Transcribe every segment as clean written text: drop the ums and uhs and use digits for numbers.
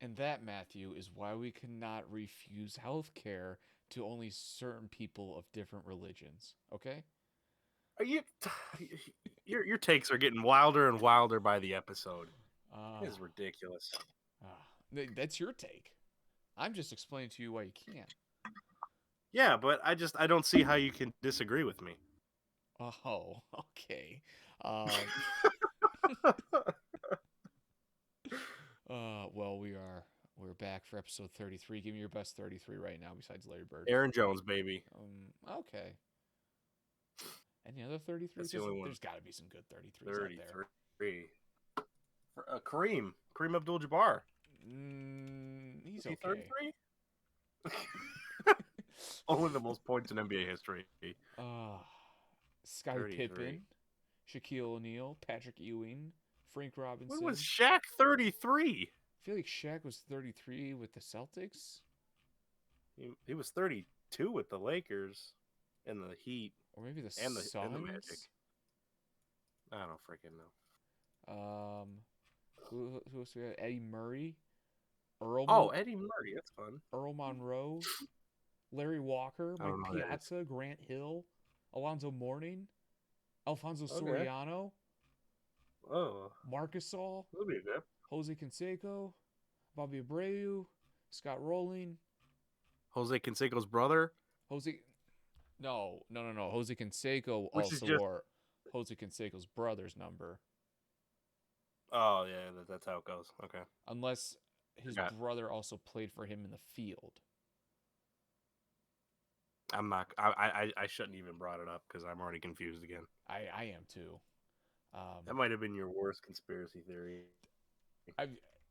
And that, Matthew, is why we cannot refuse health care to only certain people of different religions. Okay? Are you? Your takes are getting wilder and wilder by the episode. Uh, This is ridiculous. that's your take. I'm just explaining to you why you can't. Yeah, but I don't see how you can disagree with me. Oh, okay. Um, well, we're back for episode 33. Give me your best 33 right now, besides Larry Bird. Aaron Jones, baby. Okay. Any other 33s? That's the only one. There's got to be some good 33s out there. 33. Kareem Abdul-Jabbar. He's Is he okay. 33? Only the most points in NBA history. Uh, Scottie 33. Pippen, Shaquille O'Neal, Patrick Ewing, Frank When was Robinson. Shaq 33? I feel like Shaq was 33 with the Celtics. He was 32 with the Lakers and the Heat Or maybe the and the Magic. Suns. I don't freaking know. Who else we got? Eddie Murray, Oh, Eddie Murray. That's fun. Earl Monroe, Larry Walker, I Mike don't know who that is. Piazza, Grant Hill, Alonzo Mourning, Alfonso Okay. Soriano, Oh, Marcus Gasol, that'll be good. Jose Canseco, Bobby Abreu, Scott Rowling, Jose Canseco's brother, Jose. No. Jose Canseco which is also just. wore Jose Canseco's brother's number, Oh yeah, that's how it goes. Okay. unless his Got. brother also played for him in the field. I'm not. I shouldn't even brought it up because I'm already confused again. I am too. That might have been your worst conspiracy theory. I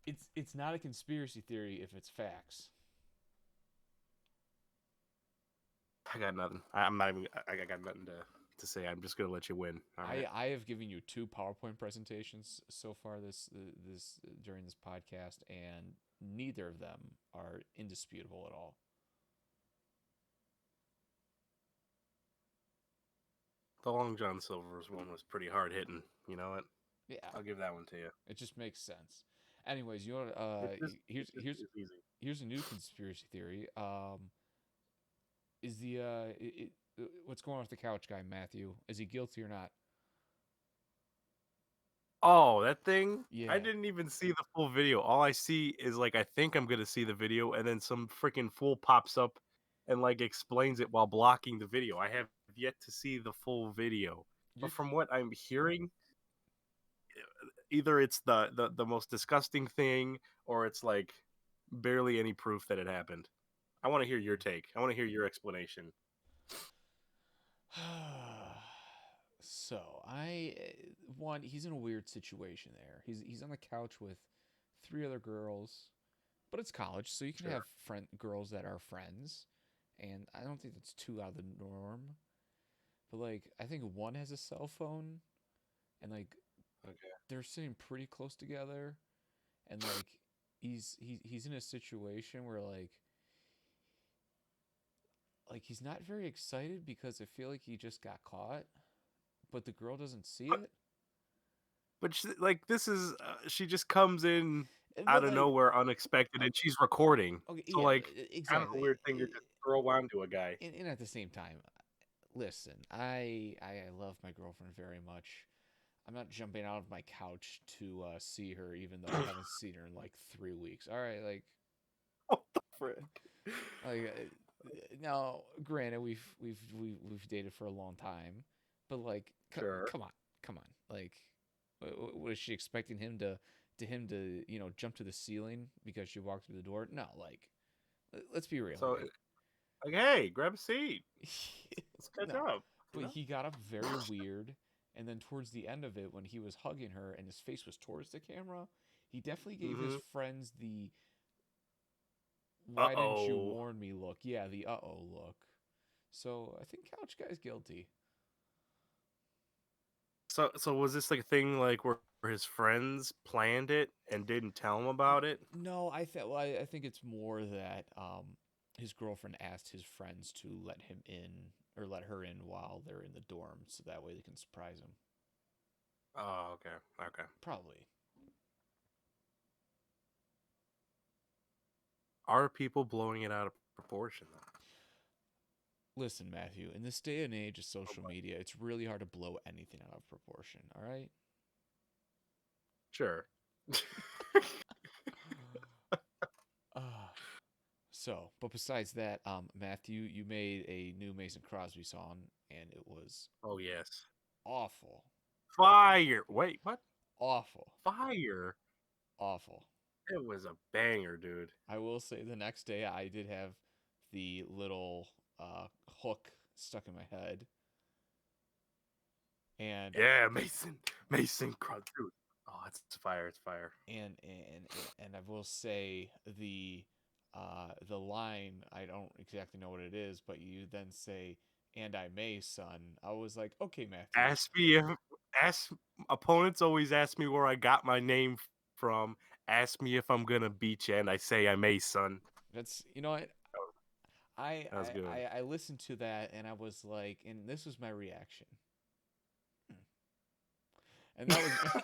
it's not a conspiracy theory if it's facts. I got nothing. I'm not even. I got nothing to say. I'm just gonna let you win. All right. I have given you two PowerPoint presentations so far this during this podcast, and neither of them are indisputable at all. The Long John Silver's one was pretty hard hitting. You know what? Yeah, I'll give that one to you. it just makes sense. Anyways, you know what? It's easy. Here's a new conspiracy theory. Is the what's going on with the couch guy, Matthew? Is he guilty or not? Oh, that thing! I Yeah. didn't even see the full video. All I see is like I think I'm gonna see the video, and then some freaking fool pops up and like explains it while blocking the video. I have yet to see the full video, but You're from what I'm hearing, either it's the most disgusting thing, or it's like barely any proof that it happened. I want to hear your take. I want to hear your explanation. So I one he's in a weird situation there. He's on the couch with three other girls, but it's college, so you can Sure. have friend girls that are friends, and I don't think that's too out of the norm. But like I think one has a cell phone, and like Okay. they're sitting pretty close together, and like he's in a situation where like he's not very excited because I feel like he just got caught, but the girl doesn't see it. But like this is she just comes in out But of like nowhere unexpected and she's recording. okay, So yeah, like kind of a exactly. weird thing to just throw onto a guy. And at the same time, listen, I love my girlfriend very much. I'm not jumping out of my couch to see her, even though I haven't seen her in like 3 weeks. All right, What the frick? now, granted, we've dated for a long time, but like, Sure. come on, like, was she expecting him to jump to the ceiling because she walked through the door? No, like, let's be real So here. like hey, grab a seat. Let's catch No, up, you but know? he got up very weird, and then towards the end of it, when he was hugging her and his face was towards the camera, he definitely gave his Mhm. friends the "Why didn't you Uh-oh. warn me?" look. Yeah, the "uh-oh" look. So I think Couch Guy's guilty. So was this like a thing like where his friends planned it and didn't tell him about it? No, I think it's more that his girlfriend asked his friends to let him in or let her in while they're in the dorm, so that way they can surprise him. Oh, okay. Okay. Probably. Are people blowing it out of proportion though? Listen, Matthew, in this day and age of Oh, social boy. media, it's really hard to blow anything out of proportion, all right? Sure. Uh, but besides that, Matthew, you made a new Mason Crosby song, and it was Oh yes. awful, Fire. Wait, what? awful, Fire. awful. It was a banger, dude. I will say the next day I did have the little hook stuck in my head, and Yeah, Mason. Mason Crosby. Dude. Oh, it's fire. It's fire. and I will say the line, I don't exactly know what it is, but you then say, "And I may, son." I was like, "Okay, Matthew, Ask me if ask opponents always ask me where I got my name from. Ask me if I'm gonna beat you, and I say I may, son. that's you know what." I, That was I, good. I, I listened to that and I was like, and this was my reaction. And that was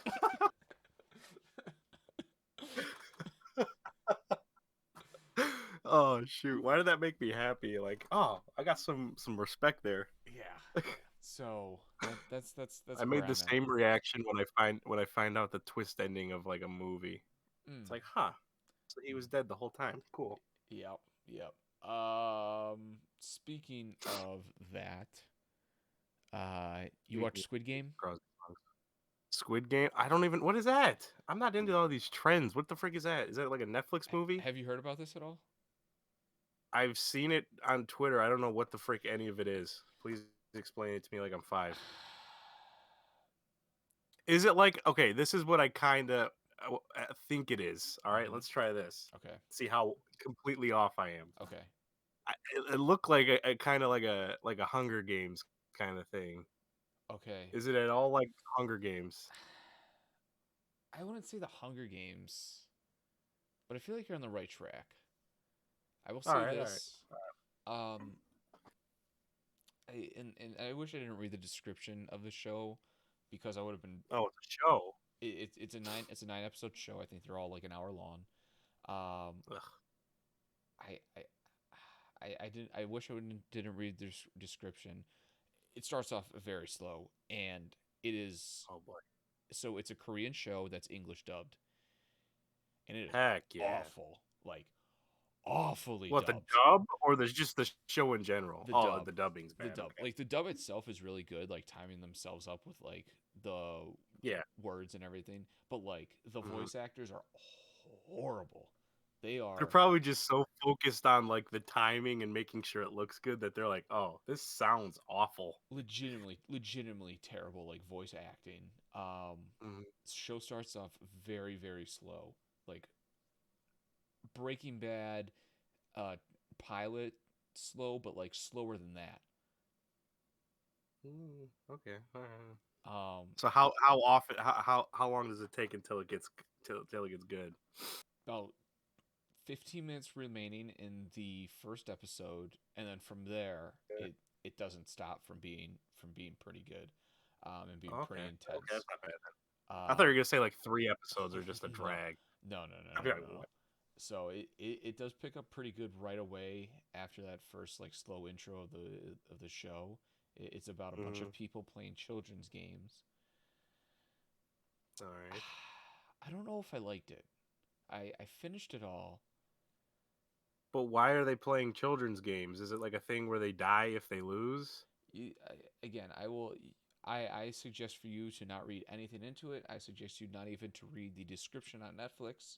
Oh shoot! Why did that make me happy? Like, oh, I got some respect there. yeah, yeah. So that's I where made the I'm at. same reaction when I find out the twist ending of like a movie. It's Mm. like, huh? So he was dead the whole time. Cool. Yep, yep. Speaking of that, you watch Speaking Squid of Game? Crosby songs. Squid Game. I don't even. What is that? I'm not into all these trends. What the frick is that? Is that like a Netflix movie? Have you heard about this at all? I've seen it on Twitter. I don't know what the frick any of it is. Please explain it to me like I'm five. Is it like okay? This is what I kind of think it is. All right, Mm-hmm. let's try this. Okay. See how completely off I am. Okay. It looked like a kind of like a Hunger Games kind of thing. Okay. Is it at all like Hunger Games? I wouldn't say the Hunger Games, but I feel like you're on the right track. I will All say right, all right. this. Um, and I wish I didn't read the description of the show because I would have been. Oh, it's a show. It's a 9 episode show. I think they're all like an hour long. Um, Ugh. I I I wish I didn't read the description. It starts off very slow, and it is Oh boy. so it's a Korean show that's English dubbed, and it is Heck yeah. awful, like awfully What, the dubbed. dub or there's just the show in general? The Oh, dub, the dubbing's the bad. dub, Okay. like the dub itself is really good, like timing themselves up with like the Yeah. words and everything. But like the Mhm. voice actors are horrible. They They're are probably just so focused on like the timing and making sure it looks good that they're like, "Oh, this sounds awful." legitimately terrible like voice acting. Mhm. Show starts off very slow, like Breaking Bad uh pilot slow, but like slower than that. Okay. All right. um So how often how long does it take until it gets till it gets good? about 15 minutes remaining in the first episode, and then from there Yeah. it doesn't stop from being pretty good, and being Okay. pretty Okay, intense. that's not bad then. I thought you um were gonna say like 3 episodes are just a no, drag. no, I'd be like, no. what? So it does pick up pretty good right away after that first like slow intro of the show. It's about a bunch Mm-hmm. of people playing children's games. All right. I don't know if I liked it. I finished it all. But why are they playing children's games? Is it like a thing where they die if they lose? Again, I will. I suggest for you to not read anything into it. I suggest you not even to read the description on Netflix.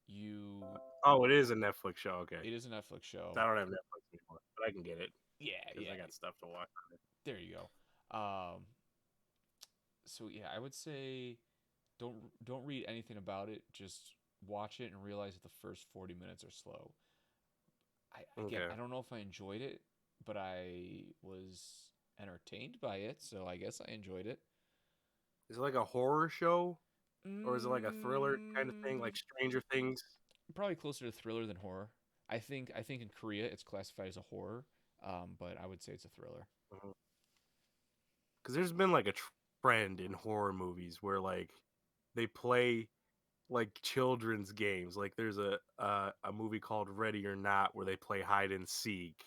You, Oh, it is a Netflix show. Okay. it is a Netflix I show. don't have Netflix anymore, but I can get it Yeah, because I yeah. got stuff to watch. There you go. So yeah, I would say don't don't read anything about it. Just watch it and realize that the first 40 minutes are slow. Okay. I don't know if I enjoyed it, but I was entertained by it, so I guess I enjoyed it. Is it like a horror show or is it like a thriller kind of thing, Mm, like Stranger Things? Probably closer to thriller than horror. I think in Korea it's classified as a horror, but I would say it's a thriller. Because there's been like a trend in horror movies where like they play like children's games. Like there's a movie called Ready or Not where they play hide and seek,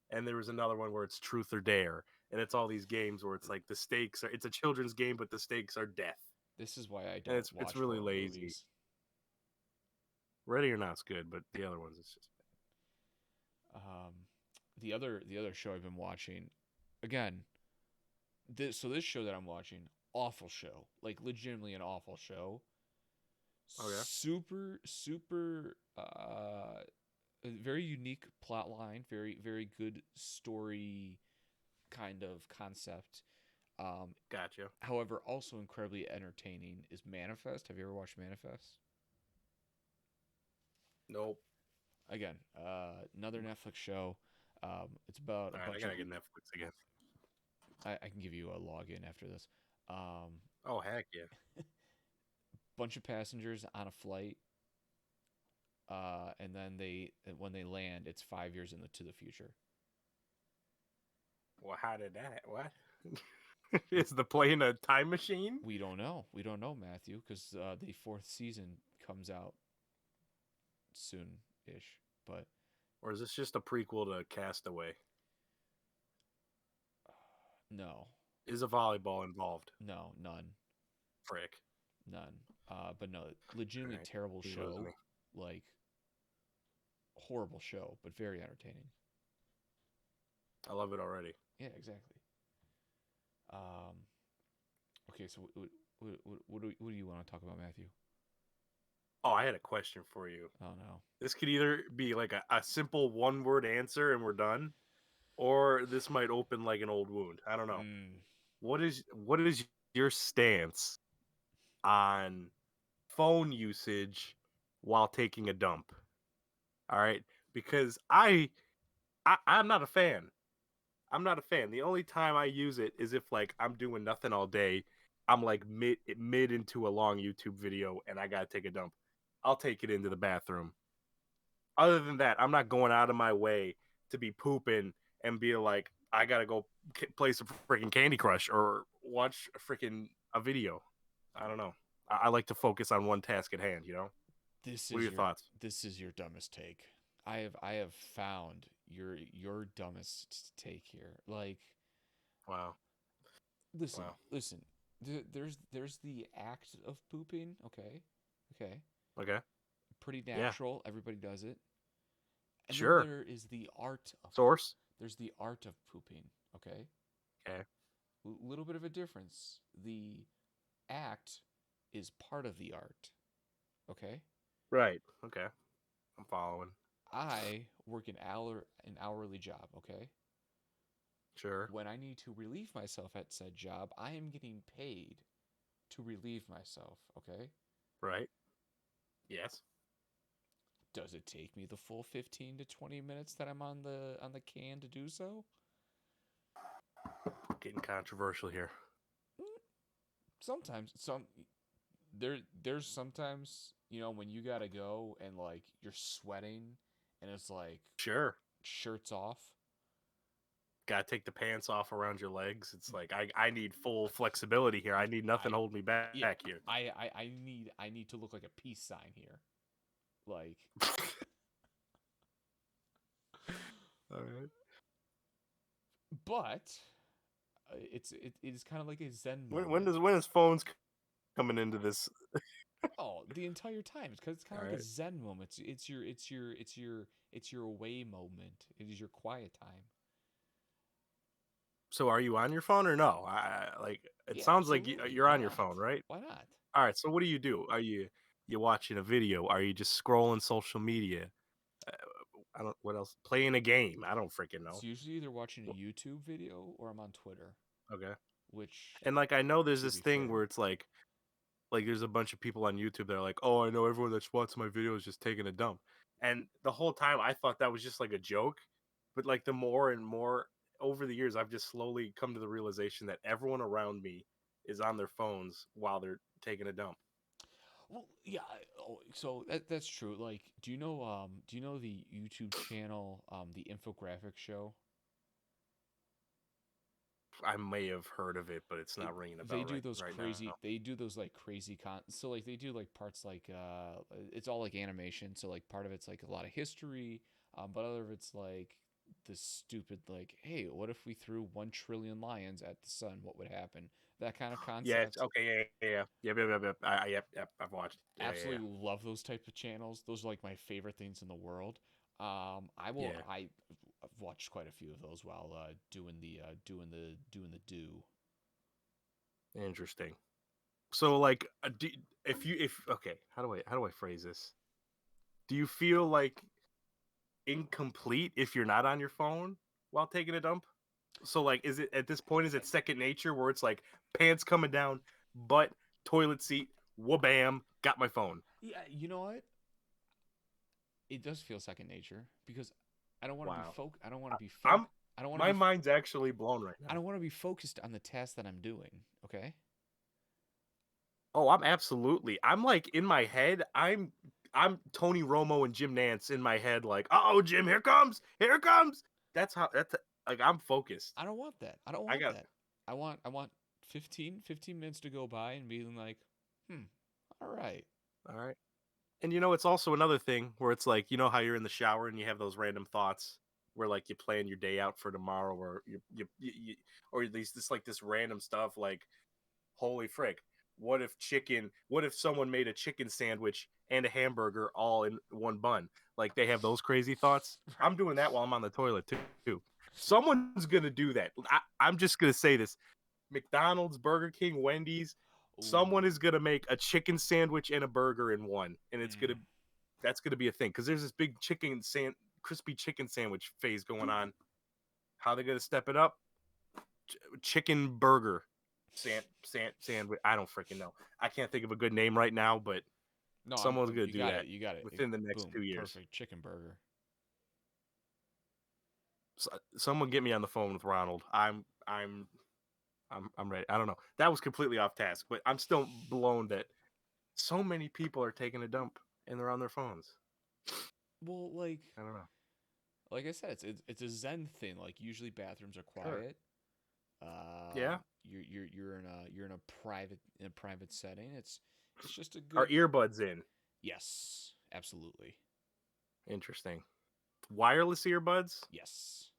and there was another one where it's Truth or Dare, and it's all these games where it's like the stakes are. It's a children's game, but the stakes are death, This is why I and don't it's watch really horror lazy. movies. Ready or Not's good, but the other ones it's just Um, the other show I've been watching, again, this show that I'm watching, awful show, like legitimately an awful show. okay. Super a very unique plot line, very good story kind of concept. Um, Gotcha. However, also incredibly entertaining is Manifest. Have you ever watched Manifest? Nope. Again, another Netflix show. It's about a All right, I bunch of. gotta get Netflix again. I can give you a login after this. Oh heck yeah. Bunch of passengers on a flight, and then when they land, it's 5 years into the future. Well, how did that? What is the plane a time machine, We don't know. We don't know, Matthew, because the fourth season comes out soon-ish. But or is this just a prequel to Castaway? no, Is a volleyball involved? no, none, Frick. none. But no, All legitimately right, terrible you losing show, me. like horrible show, but very entertaining. I love it already. Yeah, exactly. Um, okay, so what do you want to talk about, Matthew? Oh, I had a question for you. Oh no. This could either be like a simple one word answer and we're done, or this might open like an old wound. I don't know. Mm. What is your stance on phone usage while taking a dump? All right, because I'm not a fan. I'm not a fan. The only time I use it is if like I'm doing nothing all day. I'm like mid into a long YouTube video and I gotta take a dump. I'll take it into the bathroom. Other than that, I'm not going out of my way to be pooping and be like, I gotta go play some freaking Candy Crush or watch a video. I don't know. I like to focus on one task at hand. This What are is your your thoughts? this is your dumbest take. I have found your dumbest take here. Like, Wow. listen, Wow. listen. There's the act of pooping. Okay, okay, Okay. pretty Yeah. natural. Everybody does it. And then Sure. there is the art of Source. there's the art of pooping. Okay, Okay. little bit of a difference. The act is part of the art. Okay, Right. Okay. I'm following. I work an hourly job. Okay, Sure. when I need to relieve myself at said job, I am getting paid to relieve myself, okay? Right. Yes. Does it take me the full 15 to 20 minutes that I'm on the can to do so? Getting controversial here. Mm, Sometimes there's sometimes, when you got to go and like you're sweating and it's like Sure. shirts off. Gotta take the pants off around your legs. It's like I need full flexibility here. I need nothing I holding me Yeah, back here. I need to look like a peace sign here. Like, All right. but it is kind of like a zen When when moment. does when is phones coming into this? Oh, the entire time. It's because it's kind All of like a right. zen moment. It's your away moment. It is your quiet time. So are you on your phone or no? Like it Yeah, sounds like absolutely. you're Why on your not? phone, right? Why not? All right. So what do? Are you watching a video? Are you just scrolling social media? Uh, I don't. What else? Playing a game? I don't freaking It's know. usually either watching a Wh- YouTube video or I'm on Twitter, Okay. which, And like I know there's to this be thing fair, where it's like there's a bunch of people on YouTube that are like, "Oh, I know everyone that watches my videos is just taking a dump." And the whole time I thought that was just like a joke, but like the more and more over the years I've just slowly come to the realization that everyone around me is on their phones while they're taking a dump. well, yeah. So that's true. Like, do you know the YouTube channel, the infographic show? I may have heard of it, but it's it, not ringing a they bell do right those right now. crazy they do those like crazy so like they do like parts like it's all like animation, so like part of it's like a lot of history, but other of it's like this stupid like, hey, what if we threw 1 trillion lions at the sun, what would happen, that kind of Yeah, it's concept. okay. Yep. Yep. I've watched. Absolutely love those type of channels. Those are like my favorite things in the world. Yeah. I've watched quite a few of those while doing the do. Interesting. So, like, if okay, how do I phrase this? Do you feel like incomplete if you're not on your phone while taking a dump? So, like, is it at this point is it second nature where it's like pants coming down, butt, toilet seat, wha-bam, got my phone. Yeah, you know what? It does feel second nature because I don't want to be Wow. folk. I don't want to be I'm folk. I don't want to my be. mind's actually blown right I now. don't want to be focused on the task that I'm doing. Okay. Oh, I'm absolutely. I'm like in my head. I'm Tony Romo and Jim Nance in my head. Like, oh, Jim, here comes, here it comes. That's like I'm focused. I don't want that. I don't I want got that. I want 15 minutes to go by and being like, hmm, all right. all right. And you know, it's also another thing where it's like, you know how you're in the shower and you have those random thoughts where like you plan your day out for tomorrow, or you or these this like this random stuff like, holy frick, what if someone made a chicken sandwich and a hamburger all in one bun? Like they have those crazy thoughts. I'm Right. doing that while I'm on the toilet too. Someone's gonna do that. I'm just gonna say this: McDonald's, Burger King, Wendy's. Someone Ooh. is gonna make a chicken sandwich and a burger in one, and Mm. that's gonna be a thing because there's this big crispy chicken sandwich phase going on. How they gonna step it up? Chicken burger sandwich. I don't freaking know. I can't think of a good name right now, but No, someone's gonna you do got it. that You got it. within the next Boom. 2 years. Perfect. Chicken burger. Someone get me on the phone with Ronald. I'm ready. I don't know. That was completely off task, but I'm still blown that so many people are taking a dump and they're on their phones. Well, I don't know. like I said, it's a Zen thing. Like usually bathrooms are Sure. quiet. Yeah. You're in a private setting. It's just a Are good. earbuds in? Yes, absolutely. Interesting. Wireless earbuds? Yes.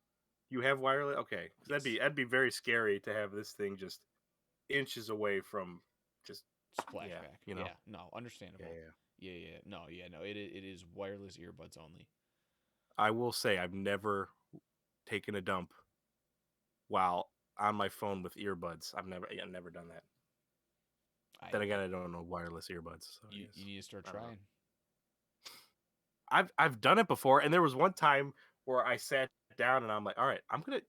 You have wireless? Okay. 'Cause Yes. that'd be very scary to have this thing just inches away from just yeah, Splashback. you know. Yeah. No, Yeah, understandable. yeah. Yeah, yeah. No, yeah, no. It is wireless earbuds only. I will say I've never taken a dump while on my phone with earbuds. I've never done that. Then again, I don't know wireless earbuds, so I You guess need to start I don't know. trying. I've done it before, and there was one time where I sat down and I'm like, all right,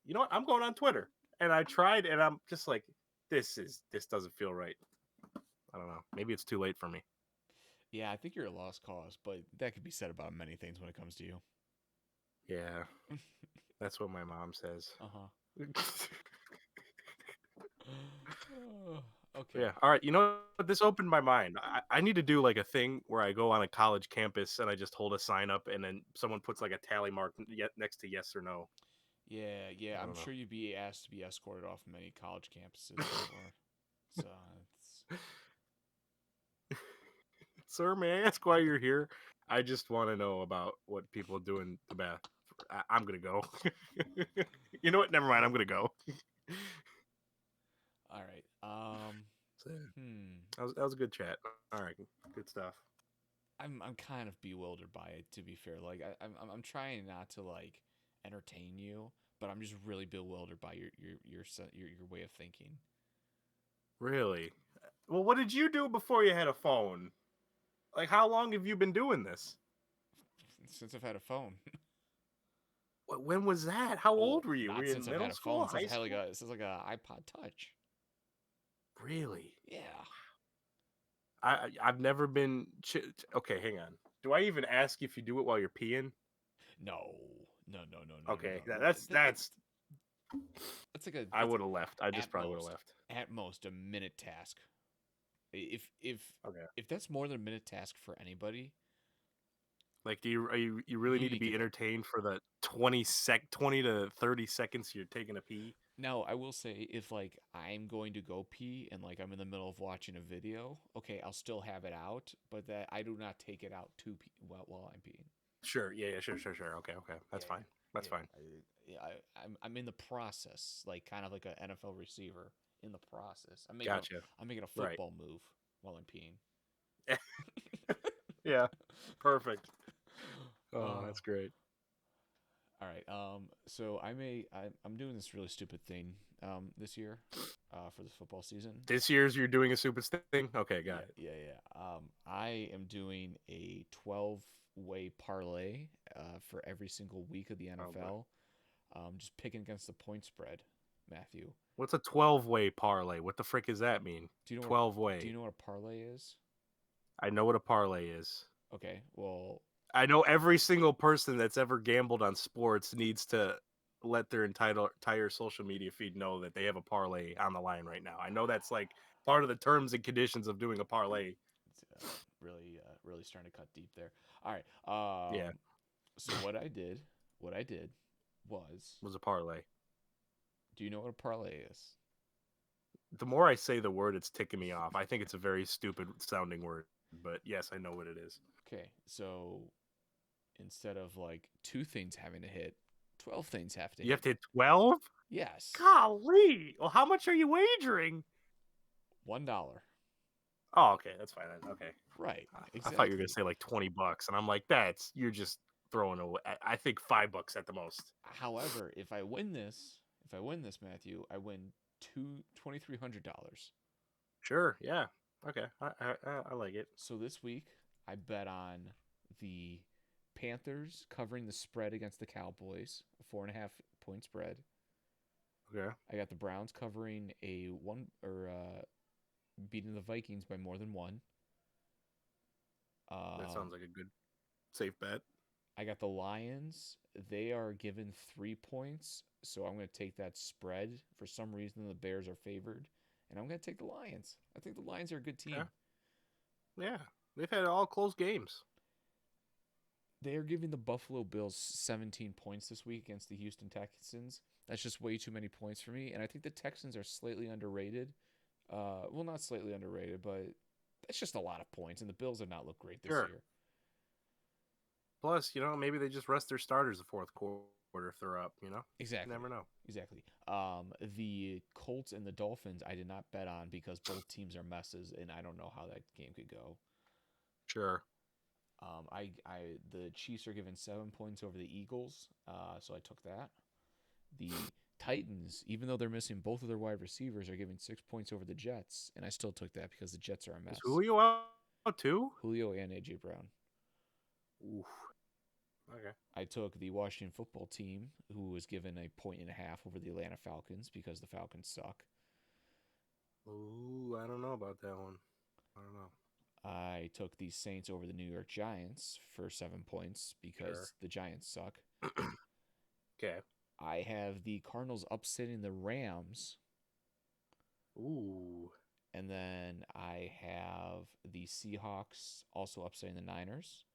you know what, I'm going on Twitter, and I tried, and I'm just like, this doesn't feel right. I don't know. Maybe it's too late for me. Yeah, I think you're a lost cause, but that could be said about many things when it comes to you. Yeah, that's what my mom says. Uh huh. Okay. Yeah. All right. You know what? This opened my mind. I need to do like a thing where I go on a college campus and I just hold a sign up and then someone puts like a tally mark next to yes or no. Yeah, yeah. I I'm don't know. sure you'd be asked to be escorted off many college campuses before. So it's Sir, may I ask why you're here? I just want to know about what people do in the bath. I'm going to go. You know what? Never mind. I'm going to go. all right. So, yeah, Hmm. that was a good chat. All right. Good stuff. I'm kind of bewildered by it, to be fair. Like I'm trying not to like entertain you, but I'm just really bewildered by your way of thinking. Really? Well, what did you do before you had a phone? Like, how long have you been doing this? Since I've had a phone. When was that? How Oh, old were you? Were not you in since I've had middle a phone. school, Since high I had like school? a iPod Touch. Really? Yeah. I've never been. Okay, hang on. Do I even ask if you do it while you're peeing? No. No. No. No. No. No. Okay, No. that's. That's like a I that's would have left. I just at probably would have most left. at most a minute task. Okay. If that's more than a minute task for anybody, Like, you really you need need to to be get the entertained for the 20 to 30 seconds you're taking a pee? Now, I will say, if like I'm going to go pee and like I'm in the middle of watching a video, okay, I'll still have it out, but that I do not take it out to pee while I'm peeing. Sure. Yeah. Yeah. Sure. Okay. Okay. Yeah, That's fine. yeah, That's yeah. fine. I'm in the process, like kind of like an NFL receiver in the process. Gotcha. I'm making a Right. football move while I'm peeing. Yeah. Perfect. Oh, Oh, that's great. all right. So I'm doing this really stupid thing this year, for the football season. This year's you're doing a super thing. Okay, got Yeah, it. yeah, yeah. I am doing a 12-way parlay for every single week of the Oh boy. NFL. Just picking against the point spread, Matthew. What's a 12-way parlay? What the frick does that mean? Do you know what 12 do you way. know what a parlay is? I know what a parlay is. Okay, well, I know every single person that's ever gambled on sports needs to let their entire social media feed know that they have a parlay on the line right now. I know that's like part of the terms and conditions of doing a parlay. it's really starting to cut deep there. All right. Yeah, So what I did was, was a parlay. do you know what a parlay is? The more I say the word, it's ticking me off. I think it's a very stupid sounding word, but yes, I know what it is. Okay, so instead of like two things having to hit, 12 things have to You have hit. to hit 12? Yes, Golly. Well, how much are you wagering? $1. Oh, okay, that's fine then. Okay. Right, I thought you were gonna exactly. say like $20, and I'm like, you're just throwing away. I think $5 at the most. However, if I win this, Matthew, I win $2,300. Sure, yeah, okay, I like it. So this week I bet on the Panthers covering the spread against the Cowboys, a 4.5 point spread. Okay, I got the Browns covering a one or beating the Vikings by more than one. that Um, sounds like a good safe bet. I got the Lions. They are given 3 points, so I'm going to take that spread. For some reason, the Bears are favored, and I'm going to take the Lions. I think the Lions are a good Okay, team. yeah, they've had all close games. They are giving the Buffalo Bills 17 points this week against the Houston Texans. That's just way too many points for me, and I think the Texans are slightly underrated. Well, not slightly underrated, but that's just a lot of points, and the Bills have not looked great this Sure. year. Plus, maybe they just rest their starters the fourth quarter if they're up. You Exactly. never know. Exactly. The Colts and the Dolphins I did not bet on because both teams are messes and I don't know how that game could go. Sure. The Chiefs are given 7 points over the Eagles, so I took that. The Titans, even though they're missing both of their wide receivers, are giving 6 points over the Jets, and I still took that because the Jets are a Is mess. Julio out too? Julio and AJ Brown. Oof. Okay. I took the Washington football team, who was given a point and a half over the Atlanta Falcons because the Falcons suck. Ooh, I don't know about that one. I don't know. I took the Saints over the New York Giants for 7 points Sure. because the Giants suck. Okay. I have the Cardinals upsetting the Rams, Ooh. and then I have the Seahawks also upsetting the Niners.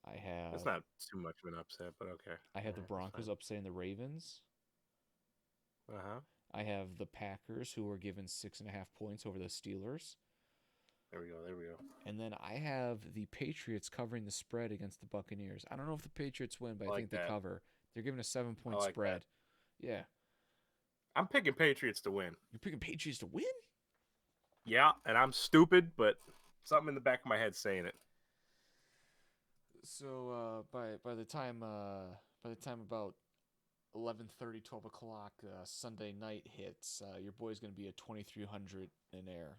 I That's have not too much of an upset, but okay. I All have the right, that's Broncos fine. upsetting the Ravens. Uh-huh. I have the Packers who were given 6.5 points over the Steelers. There we go. There we go. And then I have the Patriots covering the spread against the Buccaneers. I don't know if the Patriots win, but I I like think they that. cover. They're given a seven I point like that. spread. Yeah. I'm picking Patriots to win. You're picking Patriots to win? Yeah, and I'm stupid, but something in the back of my head saying it. So by the time about 11:30, 12 o'clock Sunday night hits, your boy's gonna be at 2,300 in air.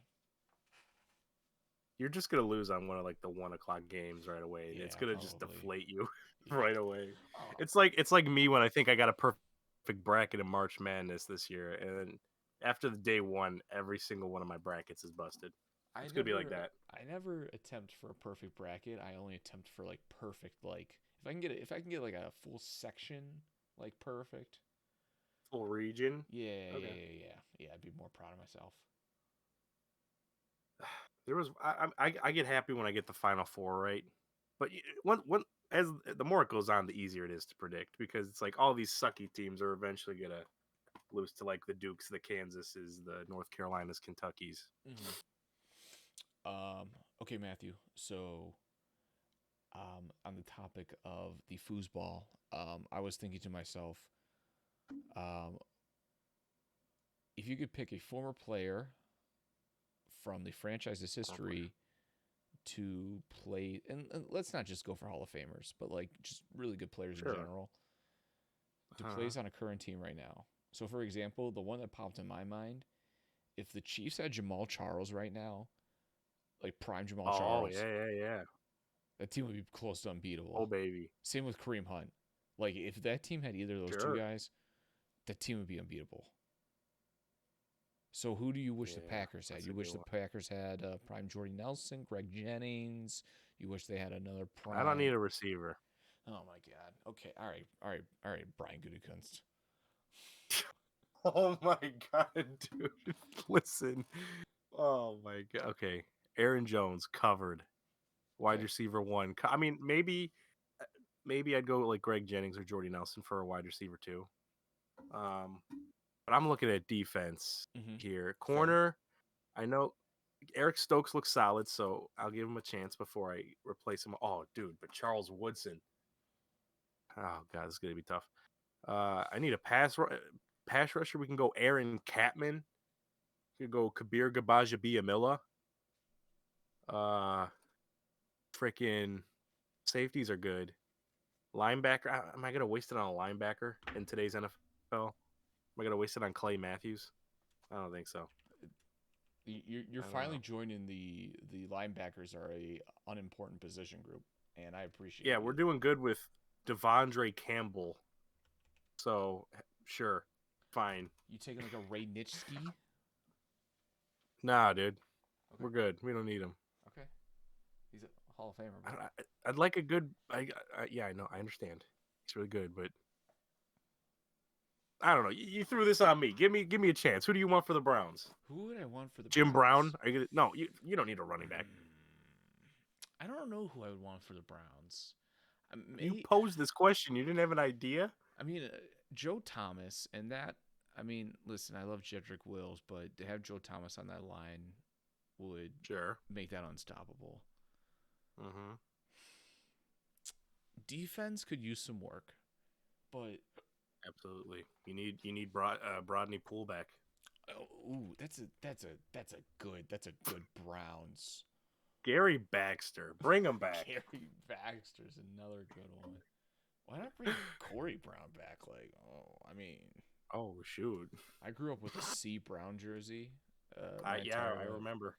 You're just gonna lose on one of like the 1 o'clock games right away. It's Yeah, gonna just probably. deflate you Yeah. right away. Oh, It's like me when I think I got a perfect bracket in March Madness this year, and then after the day one, every single one of my brackets is busted. I It's gonna be like never that. I never attempt for a perfect bracket. I only attempt for like perfect, like if I can get like a full section like perfect. Full region. Yeah, yeah, Okay. yeah, yeah. Yeah, I'd be more proud of myself. There was I get happy when I get the final four right, but one as the more it goes on, the easier it is to predict because it's like all these sucky teams are eventually gonna lose to like the Dukes, the Kansases, the North Carolinas, Kentuckys. Hmm. Okay, Matthew. So, on the topic of the foosball, I was thinking to myself, um, if you could pick a former player from the franchise's history to play, and let's not just go for Hall of Famers, but like just really good players in Sure. general, to Uh-huh. plays on a current team right now. So, for example, the one that popped in my mind, if the Chiefs had Jamal Charles right now, like prime Jamal Oh Charles, yeah. that team would be close to Oh unbeatable. baby. Same with Kareem Hunt. Like if that team had either of those two Sure. guys, that team would be unbeatable. So who do you wish the Yeah, Packers had? that's You a good wish the one. Packers had prime Jordy Nelson, Greg Jennings. You wish they had another I don't need prime. a receiver. Oh my God. Okay. All right. Brian Gutekunst. Oh my god, dude. Listen. Oh my god. Okay. Aaron Jones covered. Wide Okay. receiver one. I mean, maybe I'd go with like Greg Jennings or Jordy Nelson for a wide receiver too. Um, but I'm looking at defense Mm-hmm. here. Fair. Corner, I know Eric Stokes looks solid, so I'll give him a chance before I replace him. Oh, dude, but Charles Woodson. Oh god, this is gonna be tough. I need a pass rusher. We can go Aaron Catman. We could go Kabir Gabaja Uh, freaking safeties are good. Linebacker. Am I gonna waste it on a linebacker in today's NFL? Am I gonna waste it on Clay Matthews? I don't think so. You're I don't finally know. joining the linebackers are a unimportant position group, and I Yeah, appreciate we're you. doing good with Devondre Campbell. So sure, fine. You taking like a Ray Nitschke? Nah, dude, Okay. we're good. We don't need him. Okay. He's a Hall of Famer, bro. I'd like a good. Yeah, I know. I understand. He's really good, but I don't know. You threw this on me. Give me a chance. Who do you want for the Browns? Who would I want for the Jim Brown? Browns? Are you gonna, no, you don't need a running back. I don't know who I would want for the Browns. I You may, posed this question. You didn't have an idea. I mean, Joe Thomas, and that. I mean, listen, I love Jedrick Wills, but to have Joe Thomas on that line would Sure. make that unstoppable. Mm-hmm. Defense could use some work, but Absolutely. You need Brodney pullback. oh, ooh, that's a good Browns. Gary Baxter. Bring him back. Gary Baxter's another good one. Why not bring Corey Brown back? Like, oh, I mean, Oh shoot. I grew up with a C Brown jersey I my yeah, entire I life, remember.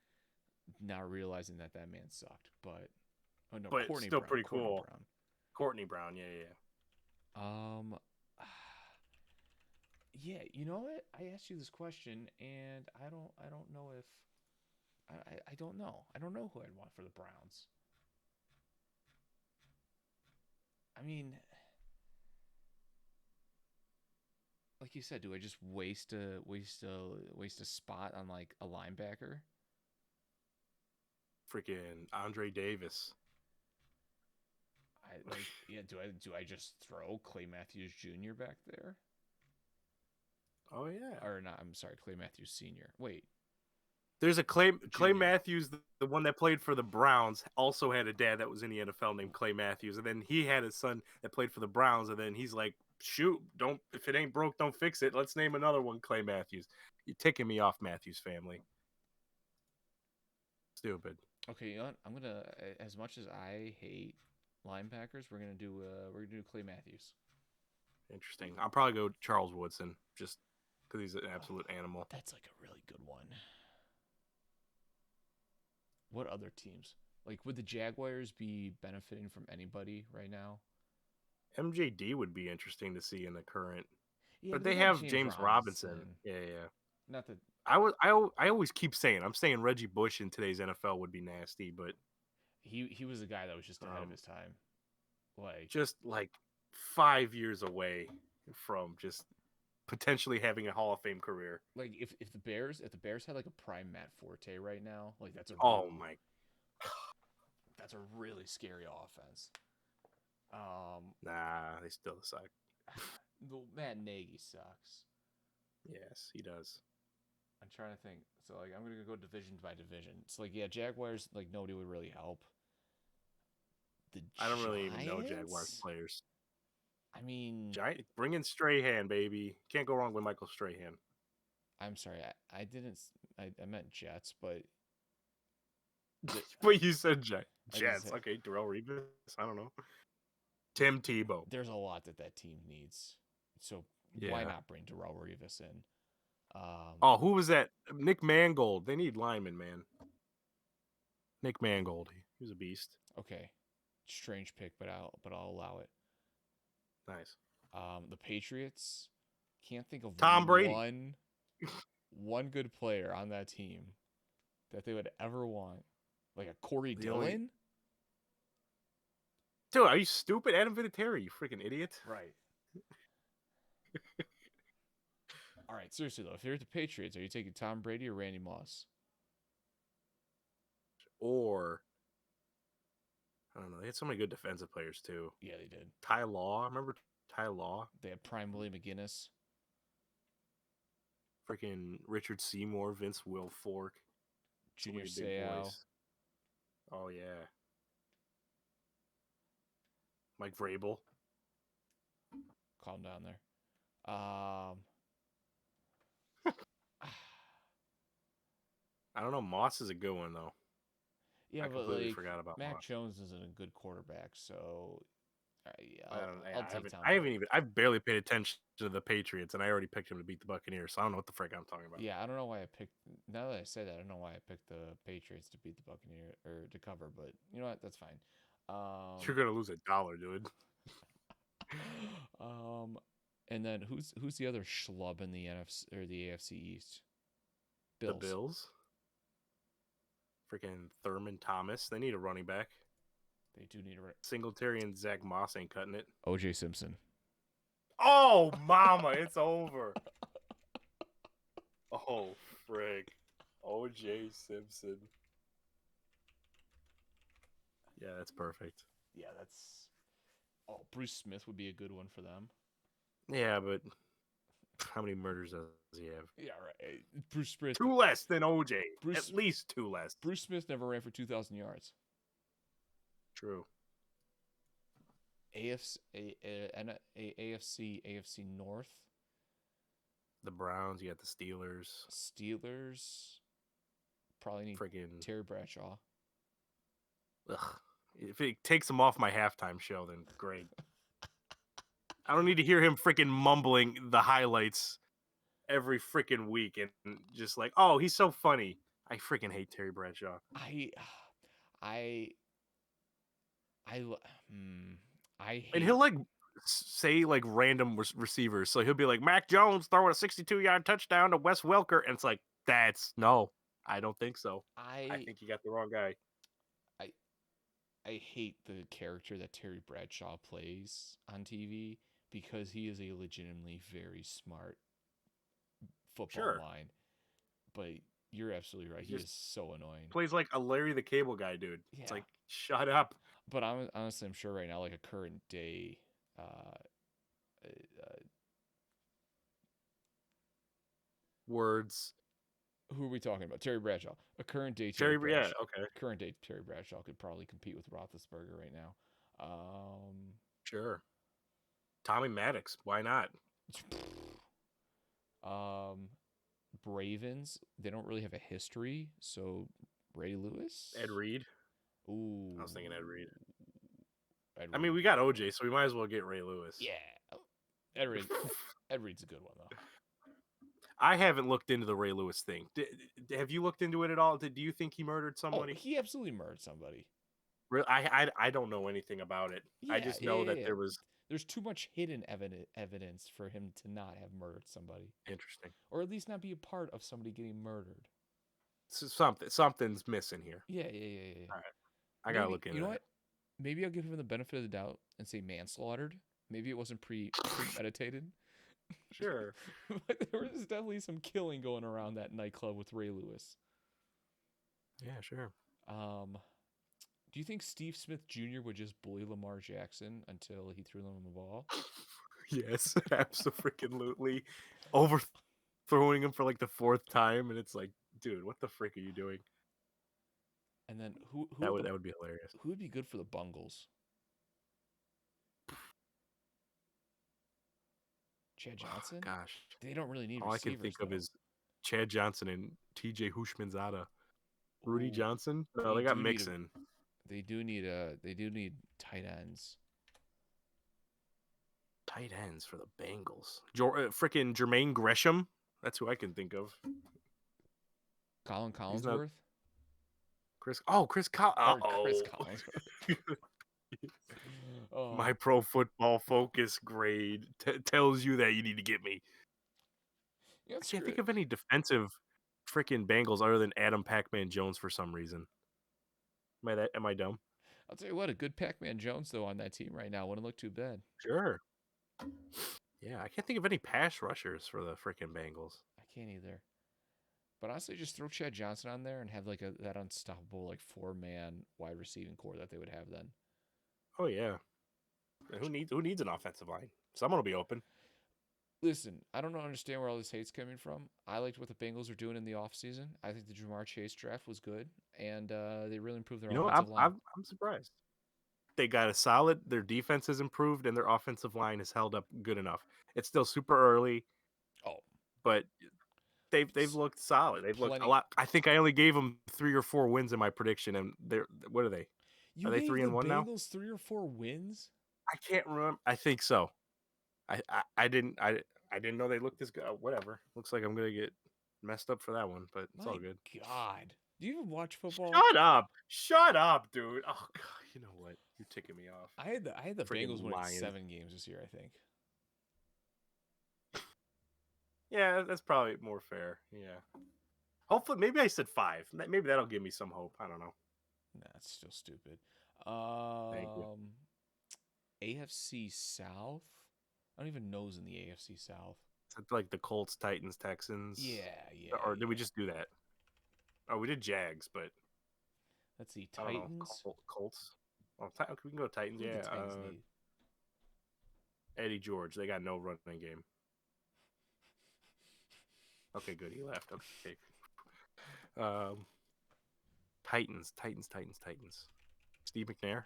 not realizing that that man sucked. But oh no, But Courtney still Brown, pretty Courtney cool. Brown. Courtney Brown. Yeah. Um, yeah, you know what? I asked you this question, and I don't know if I don't know. I don't know who I'd want for the Browns. I mean, like you said, do I just waste a spot on like a linebacker? Freaking Andre Davis. I like yeah. Do I just throw Clay Matthews Jr. back there? Oh yeah. Or not? I'm sorry, Clay Matthews Sr. Wait, There's a Clay Jr. Matthews, the one that played for the Browns, also had a dad that was in the NFL named Clay Matthews, and then he had a son that played for the Browns, and then he's like, "Shoot, don't if it ain't broke, don't fix it. Let's name another one Clay Matthews." You're ticking me off, Matthews family. Stupid. Okay, you know what? I'm gonna as much as I hate linebackers, we're gonna do Clay Matthews. Interesting. I'll probably go Charles Woodson just because he's an Oh, absolute animal. that's like a really good one. What other teams? Like, would the Jaguars be benefiting from anybody right now? MJD would be interesting to see in the current, Yeah, but but they they got have James James Robinson. Robinson. Yeah. Not that I always keep saying I'm saying Reggie Bush in today's NFL would be nasty, but he was a guy that was just ahead of um, his time. Like just like 5 years away from just potentially having a Hall of Fame career. if the Bears had like a prime Matt Forte right now, like Oh my, that's a really scary offense. Um, nah, they still suck. Matt Nagy sucks. Yes, he does. I'm trying to think. So like I'm gonna go division by division. It's like yeah, Jaguars like nobody would really help. The I don't really even know Jaguars Giants. players. I mean, Giant, bring in Strahan, baby. Can't go wrong with Michael Strahan. I'm sorry, I didn't. I meant Jets, but the, But you said I just Jets. Okay, Darrell Revis. I don't know. Tim Tebow. there's a lot that team needs. So why Yeah. not bring Darrell Revis in? Oh, who was that? Nick Mangold. They need linemen, man. Nick Mangold. He was a beast. Okay, strange pick, but I'll allow it. Nice. The Patriots can't think of Tom Brady. one good player on that team that they would ever want. Like a Corey The only Dillon? dude, are you stupid? Adam Vinatieri, you freaking idiot. Right. All right, seriously though, if you're at the Patriots, are you taking Tom Brady or Randy Moss? Or I don't know. They had so many good defensive players too. Yeah, they did. Ty Law. Remember Ty Law? They had prime Willie McGinnis. Freaking Richard Seymour, Vince Wilfork. So Junior many big Seau. boys. Oh yeah. Mike Vrabel. Calm down there. Um, I don't know. Moss is a good one though. yeah, I but completely like forgot about Mac Moss. Jones isn't a good quarterback, so yeah, I don't. I'll I take haven't. Tom I haven't Brady. even. I've barely paid attention to the Patriots, and I already picked him to beat the Buccaneers. So I don't know what the frick I'm talking about. Yeah, I don't know why I picked. Now that I say that, I don't know why I picked the Patriots to beat the Buccaneers or to cover, but you know what? That's fine. You're gonna lose $1, dude. Um, and then who's the other schlub in the NFC or the AFC East? The Bills. Bills. Freaking Thurman Thomas. They need a running back. They do need a Singletary and Zach Moss ain't cutting it. OJ Simpson. Oh, mama, it's over. Oh, frig. OJ Simpson. Yeah, that's perfect. Yeah, that's. Oh, Bruce Smith would be a good one for them. Yeah, but how many murders does he have? Yeah, right. Bruce Smith. Two less than OJ. Bruce At least two less. Bruce Smith never ran for 2,000 yards. True. AFC North. The Browns, you got the Steelers. Steelers probably need Friggin' Terry Bradshaw. ugh. If it takes him off my halftime show, then great. I don't need to hear him freaking mumbling the highlights every freaking week and just like, oh, he's so funny. I freaking hate Terry Bradshaw. I I I I And hate. he'll like say like random receivers. So he'll be like Mac Jones throwing a 62-yard touchdown to Wes Welker, and it's like that's no, I don't think so. I I think you got the wrong guy. I I hate the character that Terry Bradshaw plays on TV because he is a legitimately very smart football Sure, mind. But you're absolutely right. he He just is so annoying. plays like a Larry the Cable Guy, dude. It's Yeah. like shut up. But honestly, I'm sure right now, like a current day, uh, uh, Words. who are we talking about? Terry Bradshaw. A Terry, yeah, okay, Current day Terry Bradshaw could probably compete with Roethlisberger right now. sure. Tommy Maddox, why not? Um, Ravens. They don't really have a history, so Ray Lewis. Ed Reed. Ooh, I was thinking Ed Reed. Ed I Reed. mean, we got OJ, so we might as well get Ray Lewis. Yeah, Ed Reed. Ed Reed's a good one though. I haven't looked into the Ray Lewis thing. Have you looked into it at all? Do you think he murdered Oh, somebody? he absolutely murdered somebody. I don't know anything about it. I Yeah, just yeah, know yeah, that yeah. there was There's too much hidden evidence for him to not have murdered somebody, interesting. or at least not be a part of somebody getting murdered. Something's missing here. Yeah, yeah, yeah, yeah. All right, I gotta Maybe look you into know that. what? Maybe I'll give him the benefit of the doubt and say manslaughtered. Maybe it wasn't premeditated. Sure. But there was definitely some killing going around that nightclub with Ray Lewis. Yeah, sure. Um, do you think Steve Smith Jr. would just bully Lamar Jackson until he threw him the ball? Yes, absolutely. Over throwing him for like the fourth time, and it's like, dude, what the frick are you doing? And then who That would be hilarious. who would be good for the Bungles? Chad Johnson? Gosh, They don't really need all I can think receivers of though. is Chad Johnson and T.J. Hushmanzada. Rudy Ooh, Johnson? No, they they got do need a Mixon. they do need tight ends. Tight ends for the Bengals. Freaking Jermaine Gresham. That's who I can think of. Colin He's not Collinsworth Chris. Oh, Chris. Uh or Chris oh. Collinsworth. Oh, My pro football focus grade tells you that you need to get me. yeah, I can't screw think it. of any defensive freaking Bengals other than Adam Pac-Man Jones for some reason. Am I dumb? I'll tell you what, a good Pac-Man Jones though on that team right now wouldn't look too bad. Sure. Yeah, I can't think of any pass rushers for the freaking Bengals. I can't either. But honestly, just throw Chad Johnson on there and have like that unstoppable like 4-man wide receiving core that they would have then. Oh yeah. And who needs an offensive line? Someone will be open. Listen, I don't understand where all this hate's coming from. I liked what the Bengals are doing in the offseason. I think the Jamar Chase draft was good, and they really improved their You know, offensive line. I'm surprised. They got a solid. Their defense has improved, and their offensive line has held up good enough. It's still super early, Oh, but they've s- looked solid. They've looked a plenty. lot. I think I only gave them 3 or 4 wins in my prediction, and they're what are they? You Are they gave three the and one now? Bengals 3 or 4 wins? I can't remember. I think so. I didn't know they looked this good. Whatever. Looks like I'm gonna get messed up for that one, but it's all My good. God. Do you even watch football? Shut up, dude. Oh god, you know what? You're ticking me off. I had the Bengals Freaking winning Lions. 7 games this year, I think. Yeah, that's probably more fair. Yeah. Hopefully, maybe I said 5. Maybe that'll give me some hope. I don't know. Nah, it's still stupid. Thank you. AFC South? I don't even know who's in the AFC South. It's like the Colts, Titans, Texans, Yeah, yeah, or did we yeah. just do that? Oh, we did Jags, but Let's see. I don't know. Titans. Colts. Oh, we can go Titans. Who do the Yeah. Titans need? Eddie George. They got no running game. Okay, good. He left. Okay. Um, Titans. Steve McNair.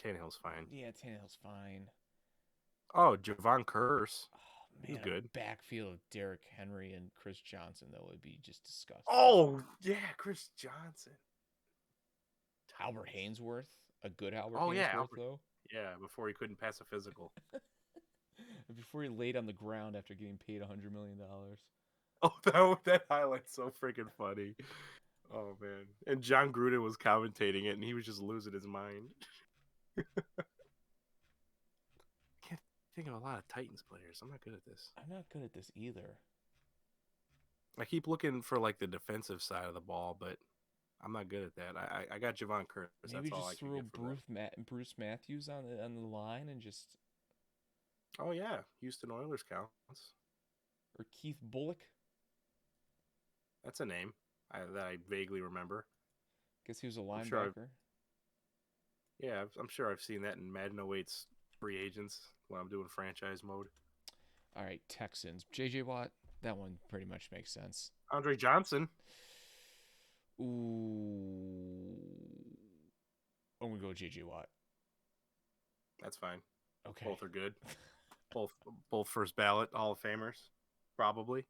Tannehill's fine. Yeah, Tannehill's fine. Oh, Javon Curse. Oh He's man, good. a backfield of Derrick Henry and Chris Johnson though would be just disgusting. Oh yeah, Chris Johnson. Albert Hainsworth, a good Albert Oh yeah, Hainsworth Albert. though. Yeah, before he couldn't pass a physical. Before he laid on the ground after getting paid $100 million. Oh, that highlight's so freaking funny. Oh man, and John Gruden was commentating it, and he was just losing his mind. Can't think of a lot of Titans players. I'm not good at this. I'm not good at this either. I keep looking for like the defensive side of the ball, but I'm not good at that. I got Javon Curtis. Maybe That's all I just can throw get from that. Bruce Matthews on the line and just Oh yeah, Houston Oilers counts. or Keith Bullock. That's a name that I vaguely remember. Guess he was a I'm sure. linebacker. I'm sure I've seen that in Madden 08's free agents when I'm doing franchise mode. All right, Texans. JJ Watt. That one pretty much makes sense. Andre Johnson. Ooh. I'm going to go JJ Watt. That's fine. Okay. Both are good. both first ballot Hall of Famers, probably.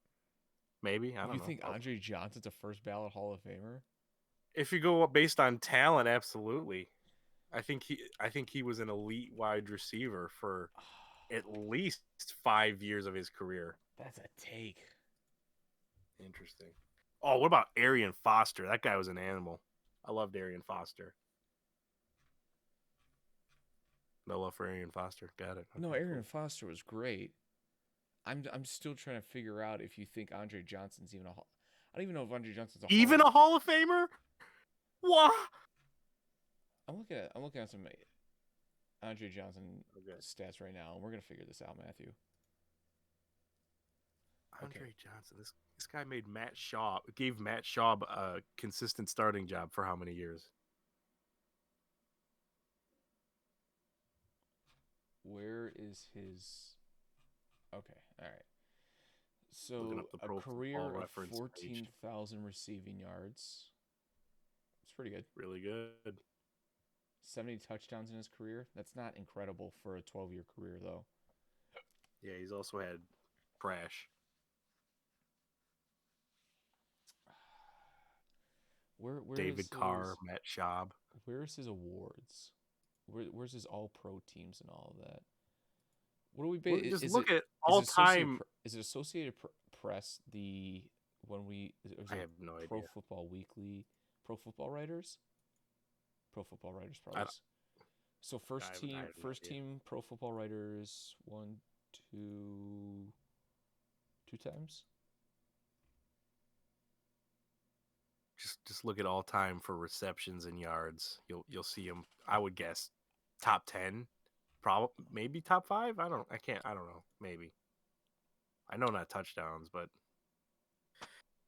Maybe I don't You know. think Andre Johnson's a first ballot Hall of Famer? If you go based on talent, absolutely. I think he was an elite wide receiver for at least 5 years of his career. That's a take. Interesting. Oh, what about Arian Foster? That guy was an animal. I loved Arian Foster. No love for Arian Foster. Got it. No, Okay, Aaron cool. Foster was great. I'm still trying to figure out if you think Andre Johnson's even a Hall. I don't even know if Andre Johnson's a Hall. Even a Hall of Famer? What? I'm looking at some Andre Johnson Okay. stats right now, and we're gonna figure this out, Matthew. Andre Okay, Johnson. This guy gave Matt Schaub a consistent starting job for how many years? where is his? Okay, all right. Looking So up the a Pro Football career of Reference page. 14,000 receiving yards. It's pretty good. Really good. 70 touchdowns in his career. That's not incredible for a 12-year career, though. Yeah, he's also had trash. Where is David Carr, his Matt Schaub. where's his awards? Where's his All Pro teams and all of that? What do we Well, ba- just look at is all it Associated time. Is it Associated Press the when we or is I it have no Pro idea. Football Weekly, Pro Football Writers? Pro Football Writers I, probably. So I have no first idea. team Pro Football Writers one, two, two times. Just look at all time for receptions and yards. You'll see him. I would guess top 10, probably maybe top 5. I can't. I don't know. Maybe. I know not touchdowns, but dude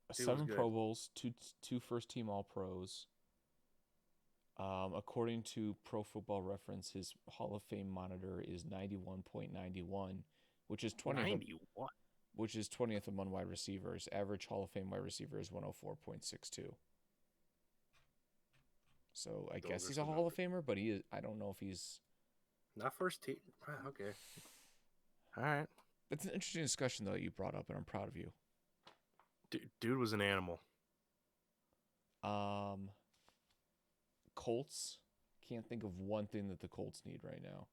was Seven good. Pro Bowls, two first team All Pros. According to Pro Football Reference, his Hall of Fame monitor is 91.91, which is 20th 91. which is 20th among wide receivers. Average Hall of Fame wide receiver is 104.62. So I Those guess are he's a some Hall of numbers. Famer, but he is. I don't know if he's. Not first team. Ah, okay. All right. It's an interesting discussion though that you brought up, and I'm proud of you. Dude was an animal. Um, Colts. Can't think of one thing that the Colts need right now.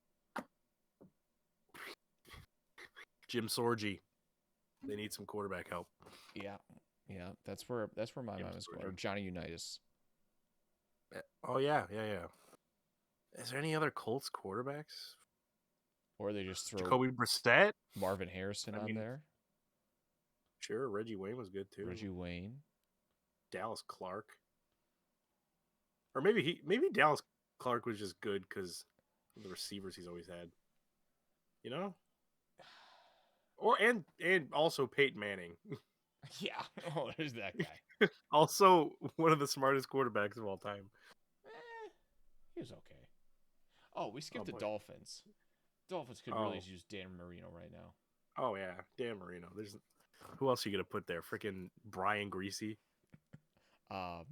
Jim Sorgi. They need some quarterback help. Yeah, yeah. That's where my Jim mind was going. Or Sorgi. Johnny Unitas. Oh yeah. Is there any other Colts quarterbacks? Or they just throw Jacoby Brissett. Marvin Harrison I on mean, there. sure. Reggie Wayne was good too. Reggie Wayne. Dallas Clark, or maybe Dallas Clark was just good because of the receivers he's always had. You know, or and also Peyton Manning, Yeah. Oh, there's that guy. also one of the smartest quarterbacks of all time. He was okay. Oh, we Oh skipped the boy. Dolphins. Dolphins could really Oh use Dan Marino right now. oh yeah, Dan Marino. There's who else are you gonna put there? Freaking Brian Greasy, Um,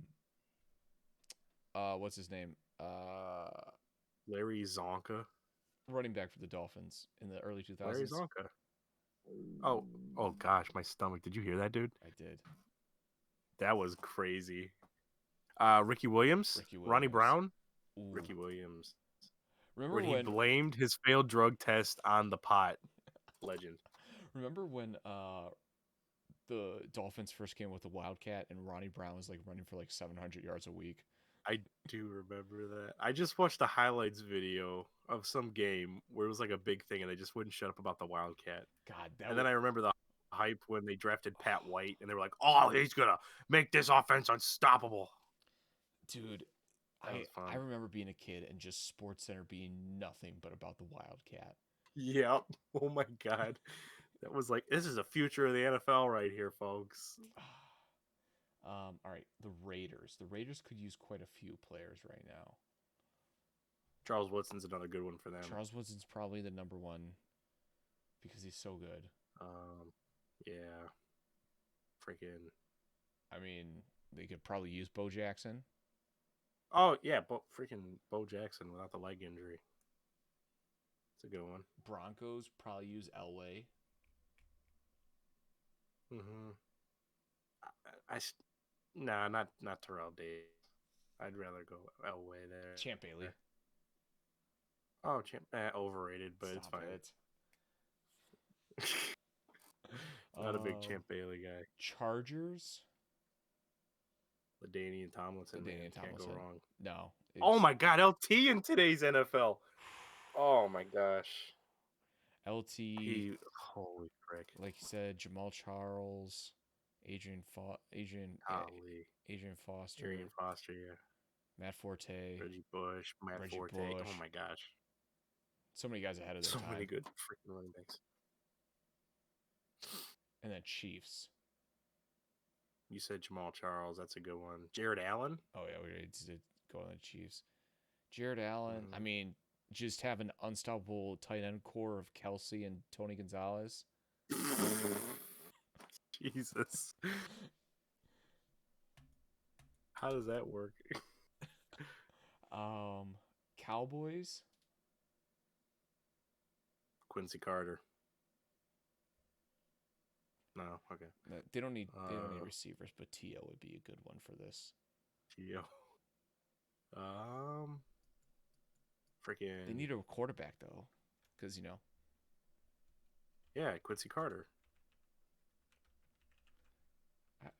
what's his name? Larry Zonka, Running back for the Dolphins in the early Larry 2000s. Zonka. Oh oh gosh, my stomach. Did you hear that, dude? I did. That was crazy. Ricky Williams, Ricky Ronnie Williams. Brown, Ooh. Ricky Williams, Remember when he when? blamed his failed drug test on the pot. Legend. Remember when? The Dolphins first came with the Wildcat and Ronnie Brown was like running for like 700 yards a week. I do remember that. I just watched the highlights video of some game where it was like a big thing and they just wouldn't shut up about the Wildcat. God, that And then was. I remember the hype when they drafted Pat White and they were like, oh, he's going to make this offense unstoppable. Dude, That I was I fun. remember being a kid and just Sports Center being nothing but about the Wildcat. Yep. Oh my God. That was like, this is the future of the NFL right here, folks. All right, the Raiders. The Raiders could use quite a few players right now. Charles Woodson's another good one for them. Charles Woodson's probably the number one because he's so good. Yeah. Freaking. I mean, they could probably use Bo Jackson. Oh, yeah. Freaking Bo Jackson without the leg injury. It's a good one. Broncos probably use Elway. Mm-hmm. I nah, not Terrell Davis. I'd rather go Elway there. Champ Bailey. Oh, overrated, but it's Stop fine. it. Not a big Champ Bailey guy. Chargers. LaDainian Tomlinson, man, can't go wrong. No. Oh my God, LT in today's NFL. Oh my gosh. LT. Holy frick. Like you said, Jamal Charles, Adrian Foster, Arian Foster, yeah. Matt Forte, Reggie Bush, Matt Reggie Forte. Bush. Oh my gosh. So many guys ahead of their So time. many good freaking running backs. And then Chiefs. You said Jamal Charles. That's a good one. Jared Allen. Oh yeah, we did go on the Chiefs. Jared Allen. I mean, just have an unstoppable tight end core of Kelsey and Tony Gonzalez. Jesus. How does that work? Cowboys. Quincy Carter. No, okay. They don't need receivers, but Tio would be a good one for this. Gio. They Freaking need a quarterback though, because yeah, Quincy Carter. I-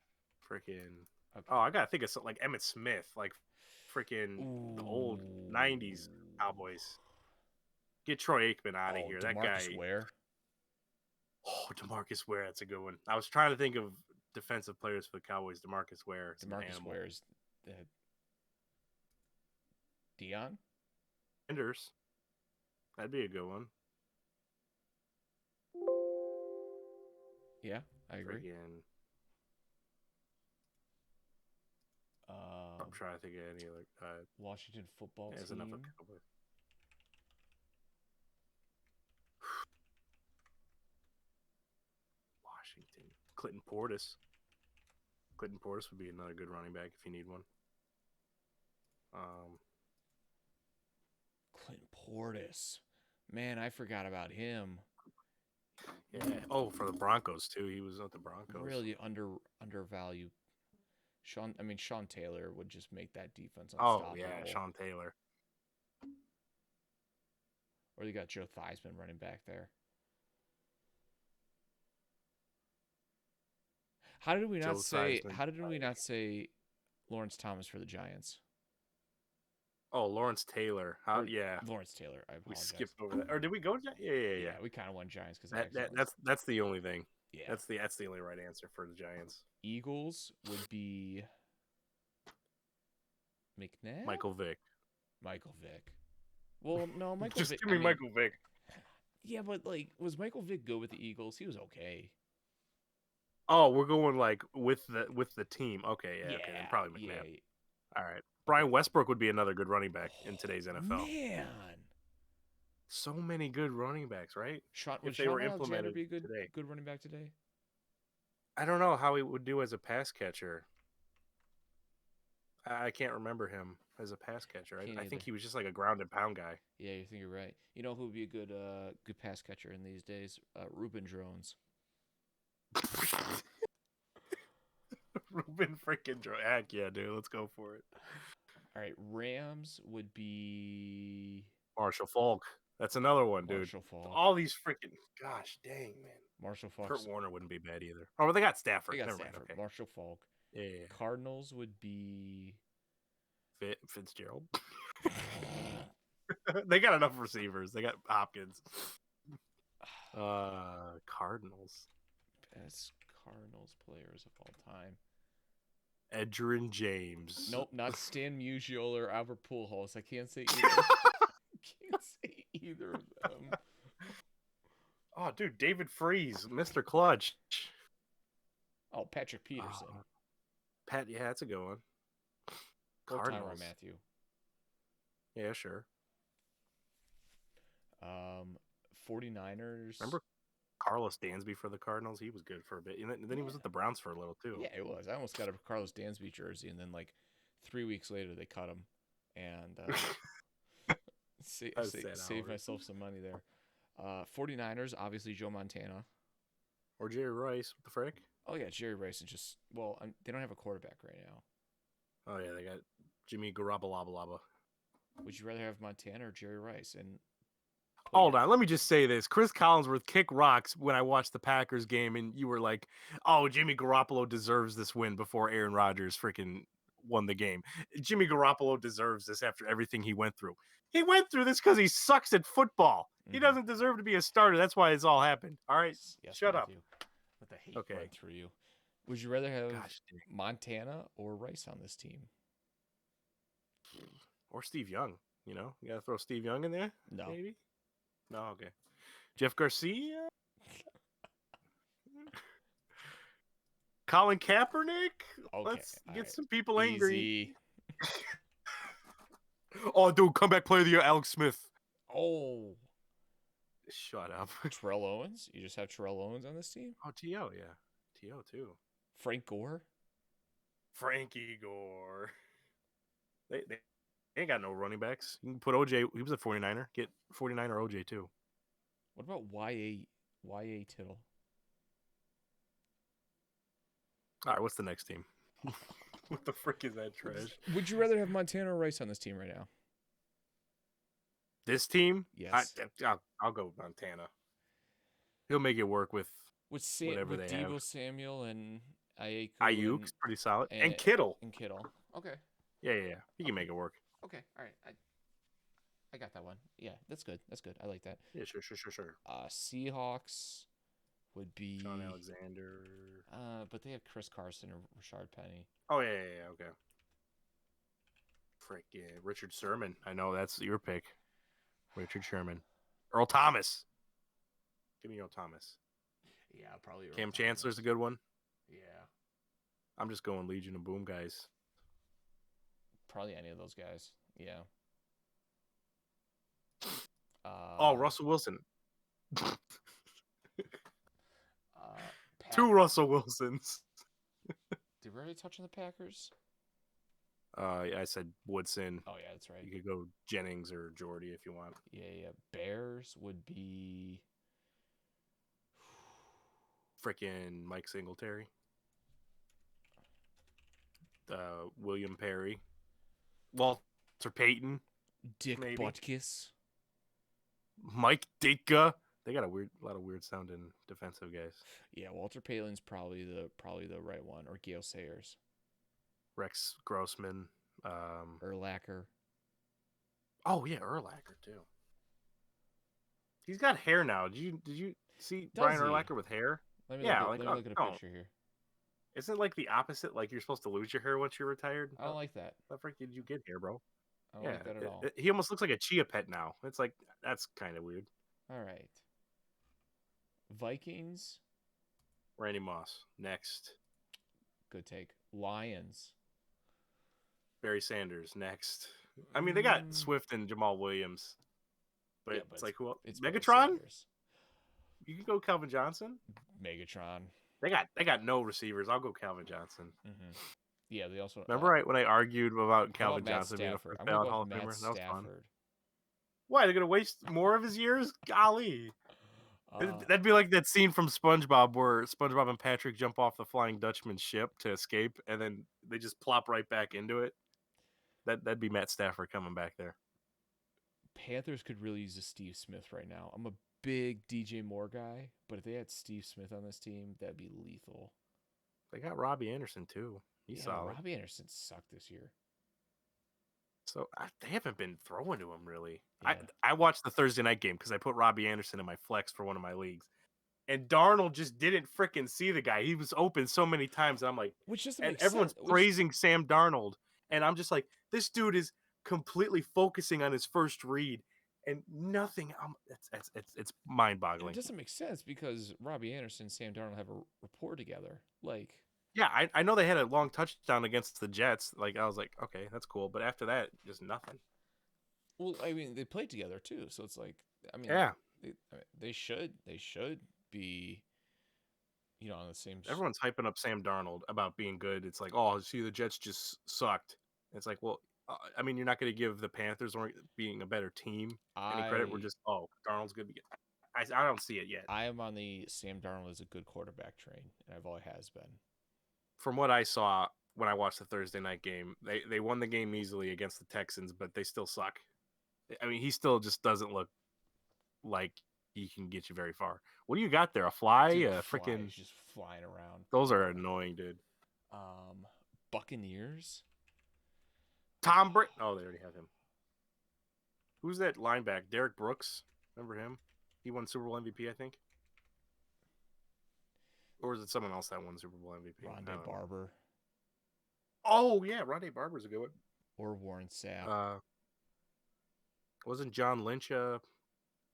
Freaking. okay. Oh, I gotta think of something like Emmett Smith, like freaking the old Ooh. '90s Cowboys. Get Troy Aikman out of Oh, here. That DeMarcus guy. Ware. Oh, Demarcus Ware. That's a good one. I was trying to think of defensive players for the Cowboys. Demarcus Ware is an DeMarcus animal. Ware is Dion. Enders. That'd be a good one. Yeah, I agree. Freaking. I'm Um, trying to think of any other. Washington football There's enough of team. Cowboys. Washington. Clinton Portis. Clinton Portis would be another good running back if you need one. Clint Portis. Man, I forgot about him. Yeah. Oh, for the Broncos too. He was at the Broncos. Really undervalued. Sean Taylor would just make that defense Oh unstoppable. yeah, Sean Taylor. Or you got Joe Theismann running back there. How did we Joe not say? Theismann. How did we not say Lawrence Thomas for the Giants? Oh, Lawrence Taylor. How? Or Yeah, Lawrence Taylor. I we apologize. skipped over that. Or did we go? Yeah. We kind of won Giants because I That, that accidentally. that's the only thing. Yeah. That's the only right answer for the Giants. Eagles would be McNabb. Michael Vick. Michael Vick. Well, no, Michael Just Vick. give me Michael Vick. Yeah, but was Michael Vick good with the Eagles? He was okay. Oh, we're going like with the team. Okay, yeah, okay, then probably McNabb. Yeah. All right. Brian Westbrook would be another good running back in today's NFL. Man. So many good running backs, right? Would If they Sean were Alexander implemented be a today. good running back today? I don't know how he would do as a pass catcher. I can't remember him as a pass catcher. I think he was just like a ground and pound guy. Yeah, you think you're right. You know who would be a good pass catcher in these days? Ruben Drones. Ruben freaking Heck yeah, dude. Let's go for it. All right, Rams would be Marshall Falk. That's another one, dude. Marshall Falk. All these freaking gosh dang, man. Marshall Falk. Kurt Warner wouldn't be bad either. Oh, but they got Stafford. They got Never Stafford. Mind. Okay. Marshall Falk. Yeah. Cardinals would be Fitzgerald. They got enough receivers. They got Hopkins. Cardinals. Best Cardinals players of all time. Edgerrin James. Nope, not Stan Musial or Albert Pujols. I can't say either. Of them. Oh, dude, David Freese, Mr. Clutch. Oh, Patrick Peterson. Yeah, that's a good one. Or Cardinals. Tyrann Mathieu. Yeah, sure. 49ers. Remember Carlos Dansby for the Cardinals? He was good for a bit. And then he was at the Browns for a little, too. Yeah, it was. I almost got a Carlos Dansby jersey, and then, 3 weeks later, they cut him. And save myself some money there. 49ers, obviously Joe Montana. Or Jerry Rice. What the frick? Oh, yeah, Jerry Rice is just... Well, they don't have a quarterback right now. Oh, yeah, they got Jimmy Garoppolo. Would you rather have Montana or Jerry Rice? And hold on, let me just say this. Chris Collinsworth kicked rocks when I watched the Packers game, and you were like, oh, Jimmy Garoppolo deserves this win before Aaron Rodgers freaking won the game. Jimmy Garoppolo deserves this after everything he went through. He went through this because he sucks at football. Mm-hmm. He doesn't deserve to be a starter. That's why it's all happened. All right? Yes, shut up. Let the hate run through you. Would you rather have Montana or Rice on this team? Or Steve Young. You know, you got to throw Steve Young in there? No. Maybe? No, okay. Jeff Garcia? Colin Kaepernick? Okay, let's get some people angry. Oh, dude, comeback player of the year, Alex Smith. Oh. Shut up. Terrell Owens? You just have Terrell Owens on this team? Oh, T.O., yeah. T.O. too. Frank Gore. Frankie Gore. They ain't got no running backs. You can put OJ. He was a 49er. Get 49er OJ too. What about Y.A. Tittle? All right, what's the next team? What the frick is that trash? Would you rather have Montana or Rice on this team right now? This team? Yes. I'll go Montana. He'll make it work with whatever With they have. Debo Samuel and Ayeku Ayuk's pretty solid. and And Kittle. Kittle. Okay. Yeah. He can make it work. Okay. All right. I got that one. Yeah, that's good. That's good. I like that. Yeah, sure. Seahawks would be Sean Alexander. but they have Chris Carson or Rashard Penny. Oh, yeah. Okay. Frick, yeah. Richard Sherman. I know that's your pick. Richard Sherman. Earl Thomas. Give me Earl Thomas. Yeah, probably. Cam Chancellor's a good one. Yeah. I'm just going Legion of Boom guys. Probably any of those guys. Yeah. Russell Wilson. Pat- 2 Russell Wilsons. Did we already touch on the Packers? I said Woodson. Oh yeah, that's right. You could go Jennings or Jordy if you want. Yeah. Bears would be Frickin' Mike Singletary. William Perry. Walter Payton. Dick maybe. Butkus. Mike Ditka. They got a lot of weird sounding defensive guys. Yeah, Walter Payton's probably the right one, or Gale Sayers. Rex Grossman. Urlacher. Oh yeah, Urlacher too. He's got hair now. Did you see Does Brian he? Urlacher with hair? Let me look at a picture here. Isn't it like the opposite? Like you're supposed to lose your hair once you're retired? I don't like that. How the frick did you get hair, bro? I don't like that at all. He almost looks like a chia pet now. It's like that's kind of weird. All right. Vikings. Randy Moss next. Good take. Lions. Barry Sanders next. I mean, they got Swift and Jamal Williams, but, yeah, it's like who else? It's Megatron. You can go Calvin Johnson. Megatron. They got no receivers. I'll go Calvin Johnson. Mm-hmm. Yeah, they also remember when I argued about Calvin Matt Johnson being a Stafford? first ballot Hall of Famer? That was fun. Why they're gonna waste more of his years? Golly. That'd be like that scene from SpongeBob where SpongeBob and Patrick jump off the Flying Dutchman's ship to escape, and then they just plop right back into it. That'd be Matt Stafford coming back there. Panthers could really use a Steve Smith right now. I'm a big DJ Moore guy, but if they had Steve Smith on this team, that'd be lethal. They got Robbie Anderson too. He's solid. Robbie Anderson sucked this year. So they haven't been throwing to him really. Yeah. I watched the Thursday night game because I put Robbie Anderson in my flex for one of my leagues, and Darnold just didn't freaking see the guy. He was open so many times. And I'm like, everyone's praising Sam Darnold, and I'm just like, this dude is completely focusing on his first read and nothing. It's mind-boggling. It doesn't make sense because Robbie Anderson and Sam Darnold have a rapport together. Like, yeah, I know they had a long touchdown against the Jets. Like, I was like, okay, that's cool. But after that, just nothing. Well, I mean, they played together too, so it's like, I mean, yeah, they should be, on the same. Everyone's hyping up Sam Darnold about being good. It's like, oh, see, the Jets just sucked. It's like, well, I mean, you're not going to give the Panthers or being a better team any credit. We're just, Darnold's good. I don't see it yet. I am on the Sam Darnold is a good quarterback train, and I've always has been. From what I saw when I watched the Thursday night game, they won the game easily against the Texans, but they still suck. I mean, he still just doesn't look like he can get you very far. What do you got there? A fly? Dude, a freaking He's just flying around. Those are annoying, dude. Buccaneers. Tom Brady. Oh, they already have him. Who's that linebacker? Derek Brooks. Remember him? He won Super Bowl MVP, I think. Or is it someone else that won Super Bowl MVP? Rondé Barber. Oh, yeah. Rondé Barber's a good one. Or Warren Sapp. Wasn't John Lynch a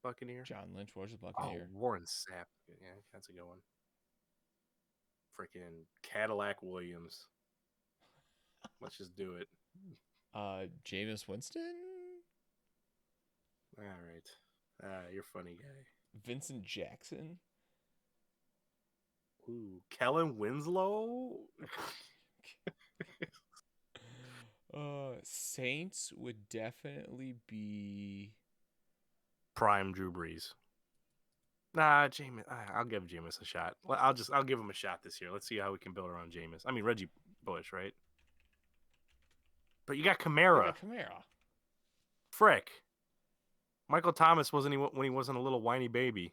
Buccaneer? John Lynch was a Buccaneer. Oh, Warren Sapp. Yeah, that's a good one. Freaking Cadillac Williams. Let's just do it. Jameis Winston? All right. You're a funny guy. Vincent Jackson? Ooh, Kellen Winslow. Saints would definitely be. Prime Drew Brees. Nah, Jameis. I'll give Jameis a shot. I'll give him a shot this year. Let's see how we can build around Jameis. I mean Reggie Bush, right? But you got They Kamara. got Kamara. Frick. Michael Thomas wasn't he when he wasn't a little whiny baby.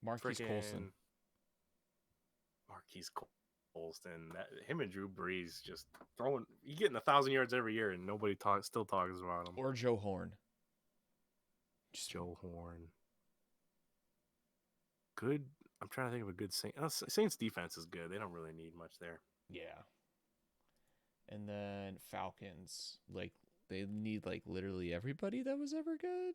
Marquise Colson. Freaking Marquise Colston. Him and Drew Brees just throwing. You getting 1,000 yards every year, and nobody still talks about him. Or Joe Horn. Joe Horn. Good. I'm trying to think of a good Saints. Saints defense is good. They don't really need much there. Yeah. And then Falcons. Like, they need, like, literally everybody that was ever good.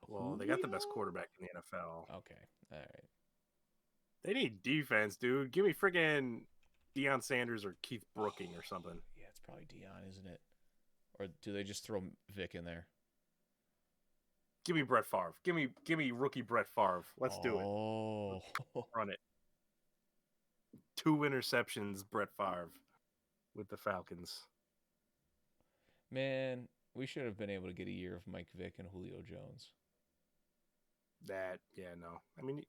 Well, they got the best quarterback in the NFL. Okay. All right. They need defense, dude. Give me freaking Deion Sanders or Keith Brooking or something. Yeah, it's probably Dion, isn't it? Or do they just throw Vic in there? Give me Brett Favre. Give me rookie Brett Favre. Let's do it. Oh. Run it. 2 interceptions, Brett Favre with the Falcons. Man, we should have been able to get a year of Mike Vick and Julio Jones. No. I mean,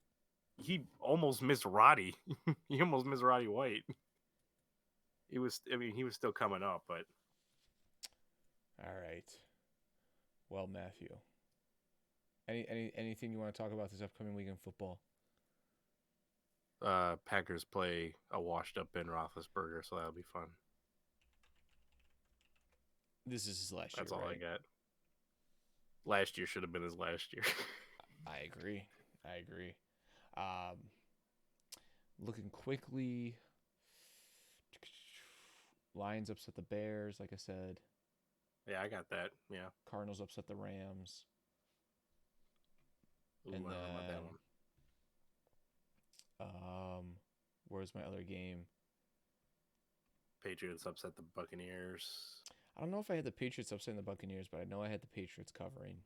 he almost missed Roddy. He almost missed Roddy White. He was still coming up, but. All right. Well, Matthew. Anything you want to talk about this upcoming week in football? Packers play a washed up Ben Roethlisberger, so that'll be fun. This is his last year. That's all right? I got. Last year should have been his last year. I agree. Looking quickly, Lions upset the Bears, like I said. Yeah, I got that. Yeah. Cardinals upset the Rams. Ooh, And I don't know about that one. Where's my other game? Patriots upset the Buccaneers. I don't know if I had the Patriots upsetting the Buccaneers, but I know I had the Patriots covering.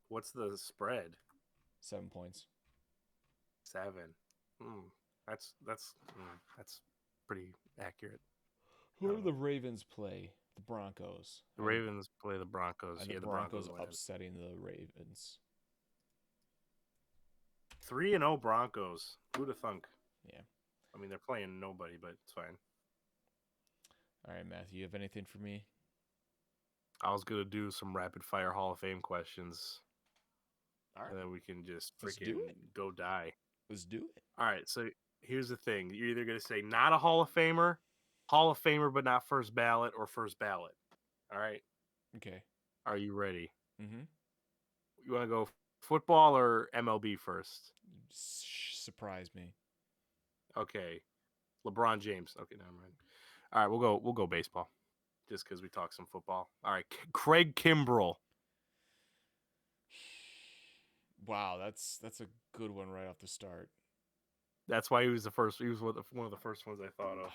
What's the spread? 7 points. 7. That's pretty accurate. Who do the Ravens play? The Broncos. The Ravens play the Broncos. And yeah, the Broncos upsetting the Ravens. 3-0 Broncos. Who'd have thunk? Yeah. I mean, they're playing nobody, but it's fine. All right, Matthew, you have anything for me? I was going to do some rapid fire Hall of Fame questions. All right. And then we can just freaking go die. Let's do it. All right, so here's the thing. You're either going to say not a Hall of Famer but not first ballot, or first ballot. All right? Okay. Are you ready? Mm-hmm. You want to go football or MLB first? Surprise me. Okay. LeBron James. Okay, never mind. All right, we'll go baseball. Just because we talked some football. All right, Craig Kimbrell. Wow, that's a good one right off the start. That's why he was the first. He was one of the first ones I thought of.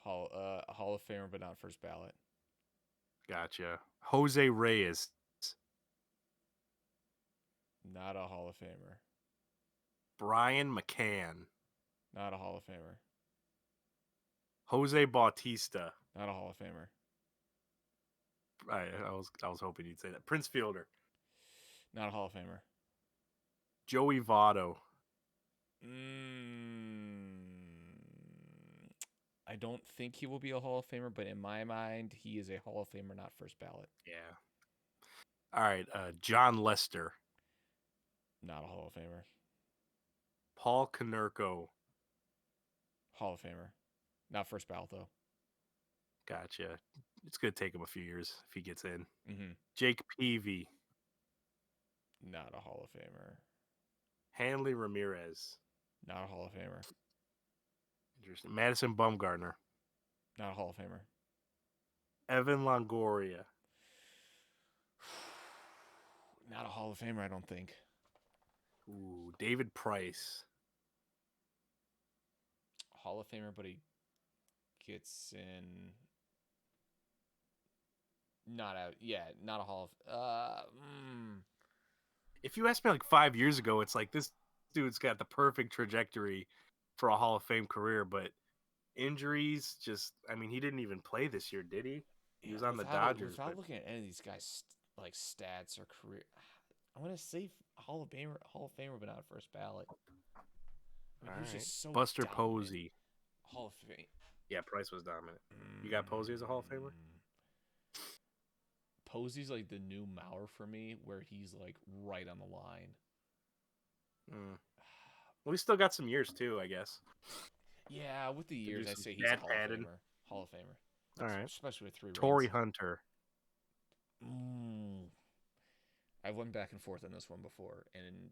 Hall of Famer, but not first ballot. Gotcha. Jose Reyes. Not a Hall of Famer. Brian McCann. Not a Hall of Famer. Jose Bautista. Not a Hall of Famer. I was hoping you'd say that. Prince Fielder. Not a Hall of Famer. Joey Votto. I don't think he will be a Hall of Famer, but in my mind, he is a Hall of Famer, not first ballot. Yeah. All right, John Lester. Not a Hall of Famer. Paul Konerko. Hall of Famer. Not first ballot, though. Gotcha. It's going to take him a few years if he gets in. Mm-hmm. Jake Peavy. Not a Hall of Famer. Hanley Ramirez. Not a Hall of Famer. Interesting. Madison Bumgarner. Not a Hall of Famer. Evan Longoria. Not a Hall of Famer, I don't think. Ooh, David Price. Hall of Famer, but he gets in. Not out. Yeah, not a Hall of. if you asked me like 5 years ago, it's like this dude's got the perfect trajectory for a Hall of Fame career, but injuries just, I mean, he didn't even play this year, did he? He Yeah, was on the Dodgers, but without looking at any of these guys like stats or career, I'm gonna say Hall of Famer, but not first ballot. I mean, all he was right. just so Buster dominant. Posey. Hall of Fame. Yeah, Price was dominant. You got Posey as a Hall of Famer? Mm, Posey's like the new Mauer for me, where he's like right on the line. Mm. Well, he still got some years too, I guess, Yeah, with the to do years, I some say he's a stat Hall of padding. Famer. Hall of Famer, All right. especially with 3 rings. Torrey Hunter. Mm. I went back and forth on this one before, and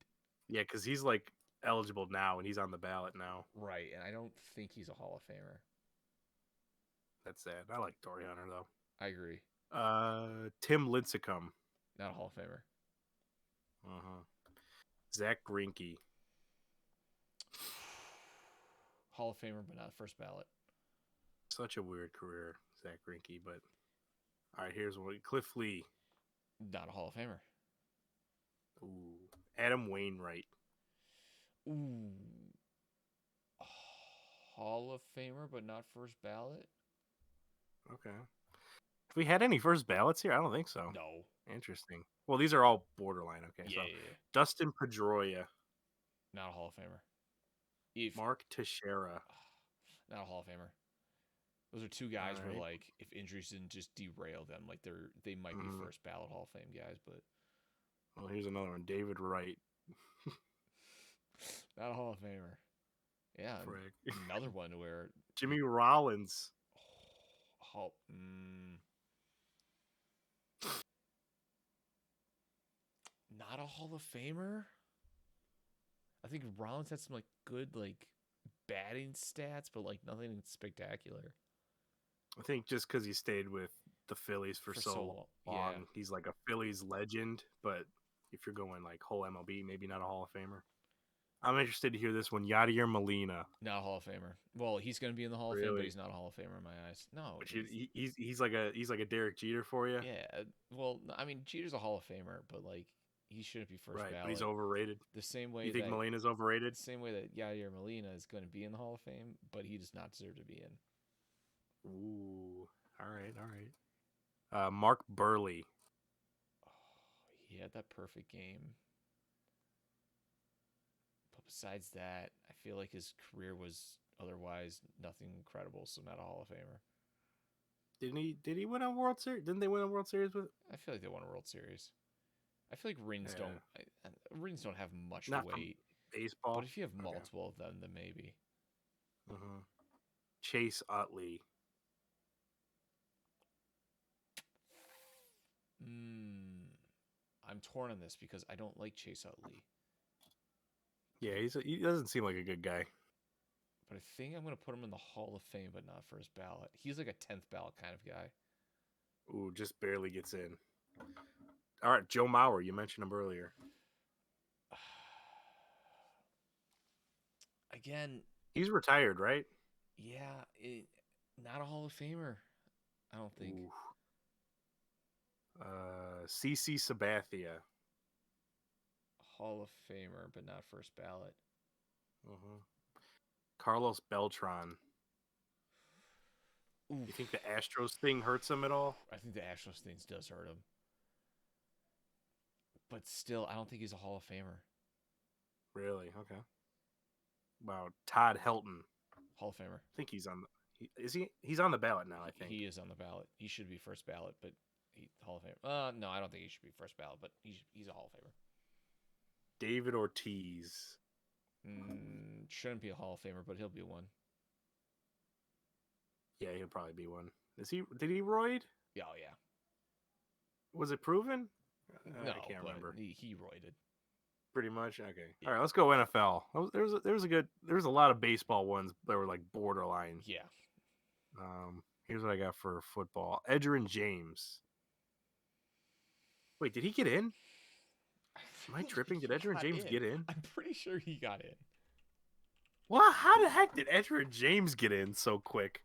Yeah, because he's like eligible now and he's on the ballot now. right, and I don't think he's a Hall of Famer. That's sad. I like Torrey Hunter though. I agree. Tim Lincecum. Not a Hall of Famer. Uh-huh. Zach Greinke. Hall of Famer, but not first ballot. Such a weird career, Zach Greinke. But all right, here's one. Cliff Lee. Not a Hall of Famer. Ooh. Adam Wainwright. Ooh. Hall of Famer, but not first ballot? Okay. Have we had any first ballots here? I don't think so. No. Interesting. Well, these are all borderline. Okay, Yeah, so yeah. Dustin Pedroia. Not a Hall of Famer. If Mark Teixeira. Not a Hall of Famer. Those are two guys All where right. like if injuries didn't just derail them, like they might be Mhm. first ballot Hall of Fame guys, but Well, here's another one. David Wright. not a Hall of Famer. Yeah, Frick. another one where Jimmy Rollins. Hall. Not a Hall of Famer. I think Rollins had some like good like batting stats, but like nothing spectacular I think just because he stayed with the Phillies for for so so long. Yeah, long, he's like a Phillies legend. But if you're going like whole MLB, maybe not a Hall of Famer. I'm interested to hear this one. Yadier Molina. not a Hall of Famer. Well, he's going to be in the Hall of Fame, but Really? he's not a Hall of Famer in my eyes. No, But he's like a Derek Jeter for you, yeah. Well, I mean, Jeter's a Hall of Famer, but like he shouldn't be first right? But he's ballot. overrated. The same You way think that Molina's overrated? Yadier Molina is going to be in the Hall of Fame, but he does not deserve to be in. Ooh, all right, all right. Mark Burley. Oh, he had that perfect game, but besides that, I feel like his career was otherwise nothing incredible, so not a Hall of Famer. Did he win a World Series? Didn't they win a World Series with? I feel like they won a World Series. I feel like Yeah, rings don't have much not from weight, but baseball. if you have Okay. multiple of them, then maybe. Chase Utley. Mm, I'm torn on this because I don't like Chase Utley, Yeah, he doesn't seem like a good guy. but I think I'm gonna put him in the Hall of Fame, but not first ballot. He's like a 10th ballot kind of guy. Ooh, just barely gets in. All right, Joe Mauer. You mentioned him earlier. Again, He's retired, right? yeah, not a Hall of Famer. I don't think. Ooh. CC Sabathia. Hall of Famer, but not first ballot. uh Carlos Beltran. You think Oof. the Astros thing hurts him at all? I think the Astros things does hurt him, but still, I don't think he's a Hall of Famer. Really? Okay. Wow. Todd Helton. Hall of Famer. I think he's on. Is he? He's on the ballot now. I think. He is on the ballot. He should be first ballot, but Hall of Fame. No, I don't think he should be first ballot, but he's a Hall of Famer. David Ortiz. Shouldn't be a Hall of Famer, but he'll be one. Yeah, he'll probably be one. Is he? Did he roid? Oh yeah. Was it proven? No, I can't but remember. he roided. Pretty much. Okay. Yeah. All right. Let's go NFL. There was a lot of baseball ones that were like borderline. Yeah. Here's what I got for football. Edgerrin James. Wait, did he get in? Am I tripping? Did Edgerrin James get in? I'm pretty sure he got in. Well, how the heck did Edgerrin James get in so quick?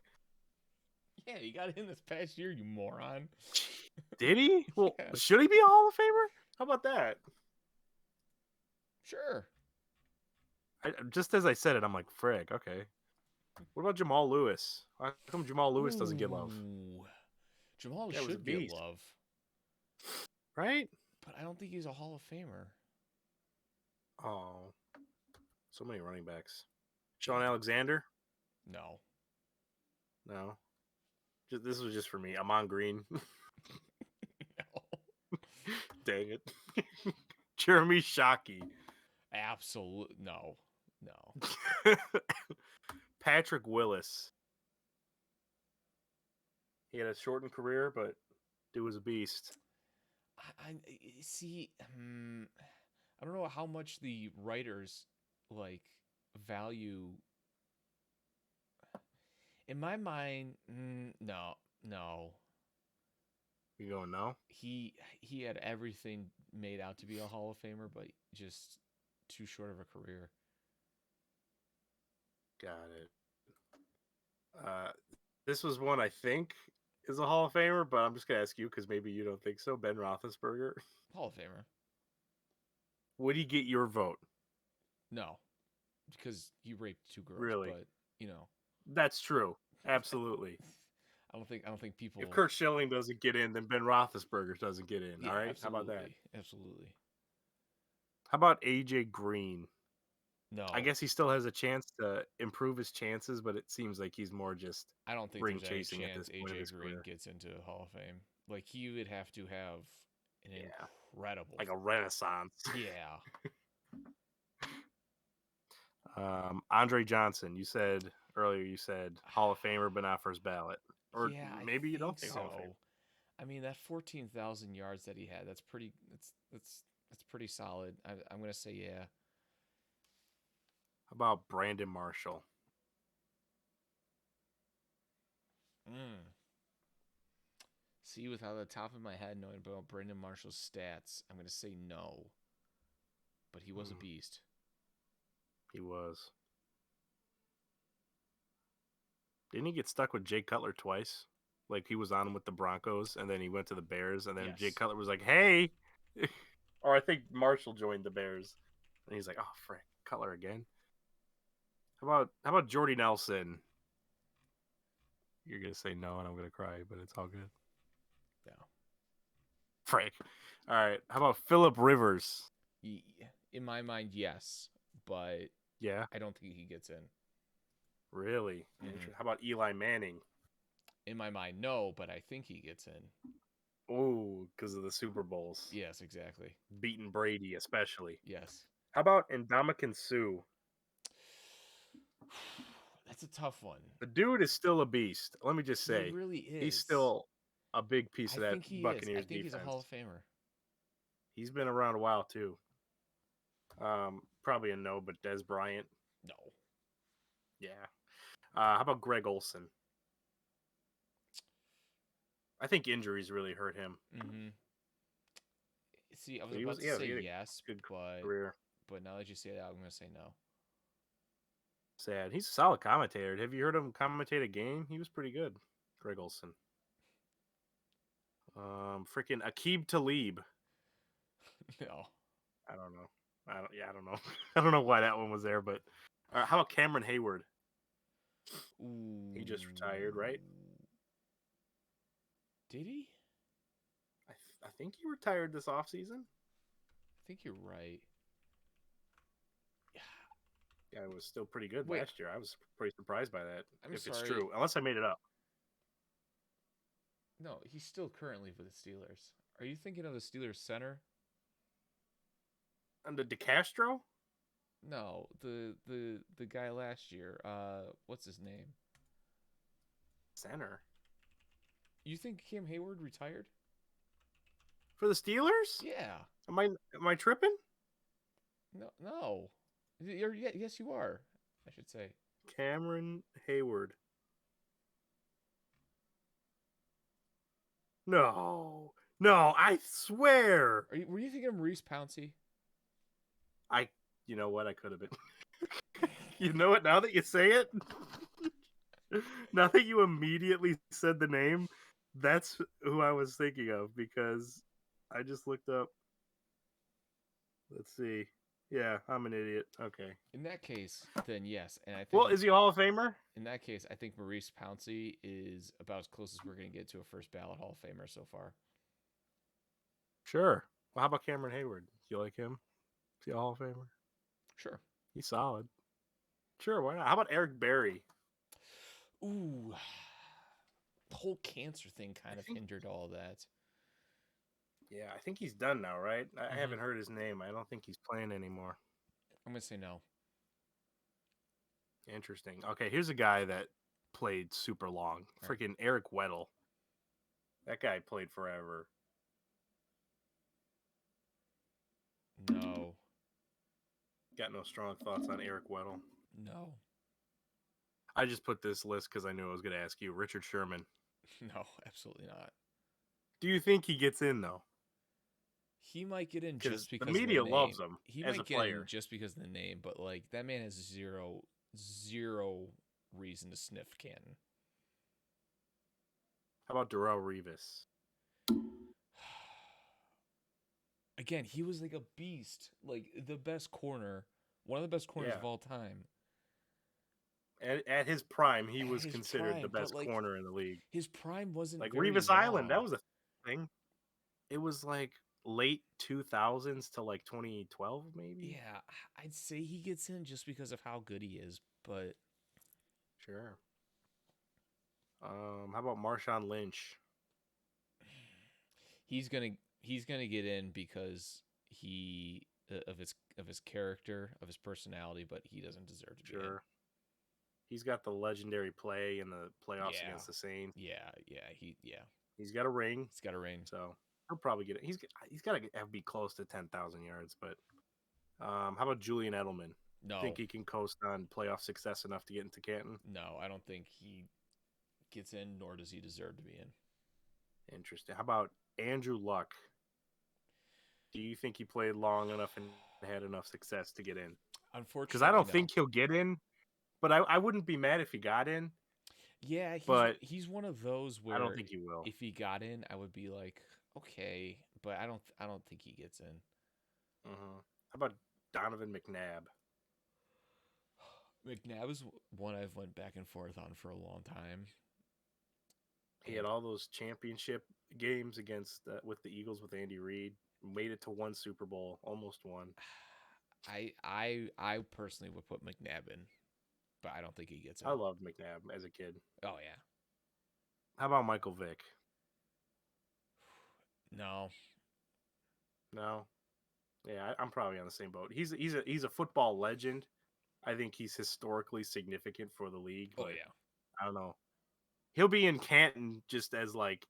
Yeah, he got in this past year, you moron. Did he? Well, Yes. should he be a Hall of Famer? How about that? Sure. Just as I said it, I'm like, frig, okay. What about Jamal Lewis? How come Jamal Lewis doesn't get love? Ooh. Jamal That was a should get beast, love, right? but I don't think he's a Hall of Famer. Oh, so many running backs. Sean Yeah. Alexander? No. No. This was just for me. Amon Green. No. Dang it. Jeremy Shockey. Absolute no. No. Patrick Willis. He had a shortened career, but dude was a beast. I see. I don't know how much the writers like value. In my mind, no, no. You going no? He had everything made out to be a Hall of Famer, but just too short of a career. Got it. Uh, this was one I think is a Hall of Famer, but I'm just gonna ask you because maybe you don't think so. Ben Roethlisberger. Hall of Famer. Would he get your vote? No, because he raped two girls. Really? But you know, That's true. Absolutely. I don't think If people. Kurt Schilling doesn't get in, then Ben Roethlisberger doesn't get in. Yeah, All right. How about that? absolutely, absolutely. How about AJ Green? I No, guess he still has a chance to improve his chances, but it seems like he's more just I don't think ring there's any chasing at chance this point of AJ his Green career. gets into Hall of Fame. Like he would have to have an Yeah, incredible. like a renaissance. Yeah, Andre Johnson, you said earlier, you said Hall of Famer, but not first ballot. Or yeah, I maybe you don't think think Hall of Fame. so. I mean, that 14,000 yards that he had, that's pretty. That's pretty solid. I'm gonna say yeah. How about Brandon Marshall? Mm. See, without the top of my head knowing about Brandon Marshall's stats, I'm gonna say no. But he was a Hmm, beast. he was. Didn't he get stuck with Jay Cutler twice? Like he was on with the Broncos, and then he went to the Bears, and then Jay Yes. Cutler was like, "Hey," or I think Marshall joined the Bears, and he's like, "Oh, frick, Cutler again." How about Jordy Nelson? You're gonna say no, and I'm gonna cry, but it's all good. No. Frick. All right. How about Philip Rivers? In my mind, yes, but Yeah, I don't think he gets in. really. Hmm. How about Eli Manning? In my mind, no, but I think he gets in. Oh, because of the Super Bowls, Yes, exactly. beating Brady, especially. Yes. How about Ndamukong Suh? That's a tough one. The dude is still a beast. Let me just He say, really he's is. still a big piece I of that think he is. I Buccaneers think he's a Hall of defense. Famer. He's been around a while too. Probably a no, but Des Bryant, No. yeah. How about Greg Olson? I think injuries really hurt him. Hmm. See, I was But he was, about to yeah, say he had a yes, good but career. now that you say that, I'm gonna say no. Sad. He's a solid commentator. Have you heard him commentate a game? He was pretty good. Greg Olson. Freaking Akib Talib. No. I don't know. I don't know. I don't know why that one was there, but how about Cameron Hayward? He Ooh. just retired, right? Did he? I think he retired this offseason. I think you're right. Yeah. Yeah, it was still pretty good Wait, last year. I was pretty surprised by that, I'm if it's sorry. true, unless I made it up. No, he's still currently with the Steelers. Are you thinking of the Steelers center? And the DeCastro No, the guy last year. What's his name? center You think Cam Hayward retired? for the Steelers. Yeah. Am I tripping? No, no. Yes, you are. I should say. Cameron Hayward. No, no, I swear. Were you thinking of Maurice Pouncey? I, you know what? I could have been. You know what? Now that you say it, now that you immediately said the name, that's who I was thinking of because I just looked up. Let's see. Yeah, I'm an idiot. Okay. In that case, then yes, and I think Well, is he a Hall of Famer? in that case, I think Maurice Pouncey is about as close as we're going to get to a first ballot Hall of Famer so far. Sure. Well, how about Cameron Hayward? Do you like him? Is he a Hall of Famer? Sure. He's solid. Sure, why not? How about Eric Berry? Ooh, the whole cancer thing I kind of think, hindered all that. yeah, I think he's done now, right? I Mm-hmm. haven't heard his name. I don't think he's playing anymore. I'm gonna say no. Interesting. Okay, here's a guy that played super long. All right. Freaking Eric Weddle. That guy played forever. No. Got no strong thoughts on Eric Weddle. No. I just put this list because I knew I was going to ask you. Richard Sherman. No. Absolutely not. Do you think he gets in, though? He might get in Because just the because of the media loves name. him He as might a get in player. just because of the name, but like that man has zero reason to sniff Canton. How about Darrell Revis? Again, he was like a beast, like the best corner, one of the best corners Yeah. of all time At his prime, he at was his considered the prime. But best like corner in the league. his prime wasn't Like very Revis Island, that long. was a thing. It was like late 2000s to like 2012, maybe? Yeah, I'd say he gets in just because of how good he is, but Sure. How about Marshawn Lynch? he's gonna he's gonna get in because he of his character, of his personality, but he doesn't deserve to be in. Sure. He's got the legendary play in the playoffs Yeah, against the Saints. yeah. He's got a ring, He's got a ring. so he'll probably get it. He's got to be close to 10,000 yards. But how about Julian Edelman? Think No, he can coast on playoff success enough to get into Canton? no, I don't think he gets in, nor does he deserve to be in. Interesting. How about Andrew Luck? Do you think he played long enough and had enough success to get in? Because I Unfortunately, don't no. think he'll get in, but I wouldn't be mad if he got in. Yeah, But he's one of those I don't where think he will. if he got in, I would be like, okay, but I don't think he gets in. How about Donovan McNabb? McNabb is one I've went back and forth on for a long time, He had and all those championship games against with the Eagles with Andy Reid. Made it to one Super Bowl, almost won. I personally would put McNabb in, but I don't think he gets in. I loved McNabb as a kid. Oh yeah, How about Michael Vick? no, No, yeah, I'm probably on the same boat. He's a football legend. I think he's historically significant for the league, oh but yeah, I don't know. He'll be in Canton just as like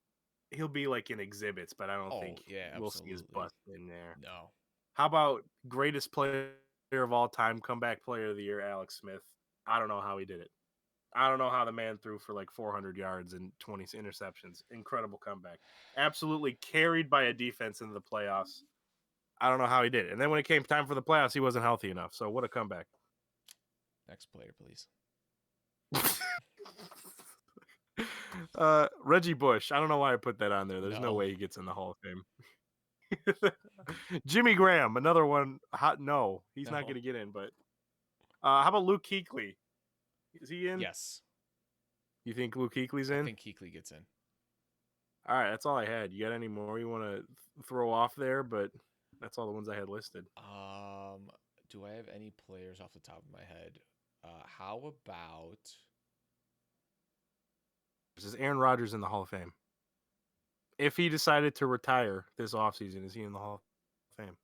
he'll be like in exhibits, but I don't oh think yeah, we'll see his absolutely, bust in there. no. How about greatest player of all time, comeback player of the year, Alex Smith? I don't know how he did it. I don't know how the man threw for like 400 yards and 20 interceptions. Incredible comeback. Absolutely carried by a defense into the playoffs. I don't know how he did it. And then when it came time for the playoffs, he wasn't healthy enough. So what a comeback. Next player, please. Reggie Bush. I don't know why I put that on there. There's no No, way he gets in the Hall of Fame. Jimmy Graham, another one. Hot no, he's not going no. to get in. But how about Luke Kuechly? Is he in? Yes, You think Luke Kuechly's I in? think Kuechly gets in. All right, that's all I had. You got any more you want to throw off there? But that's all the ones I had listed. Do I have any players off the top of my head? How about Is Aaron Rodgers in the Hall of Fame? If he decided to retire this offseason, is he in the Hall of Fame?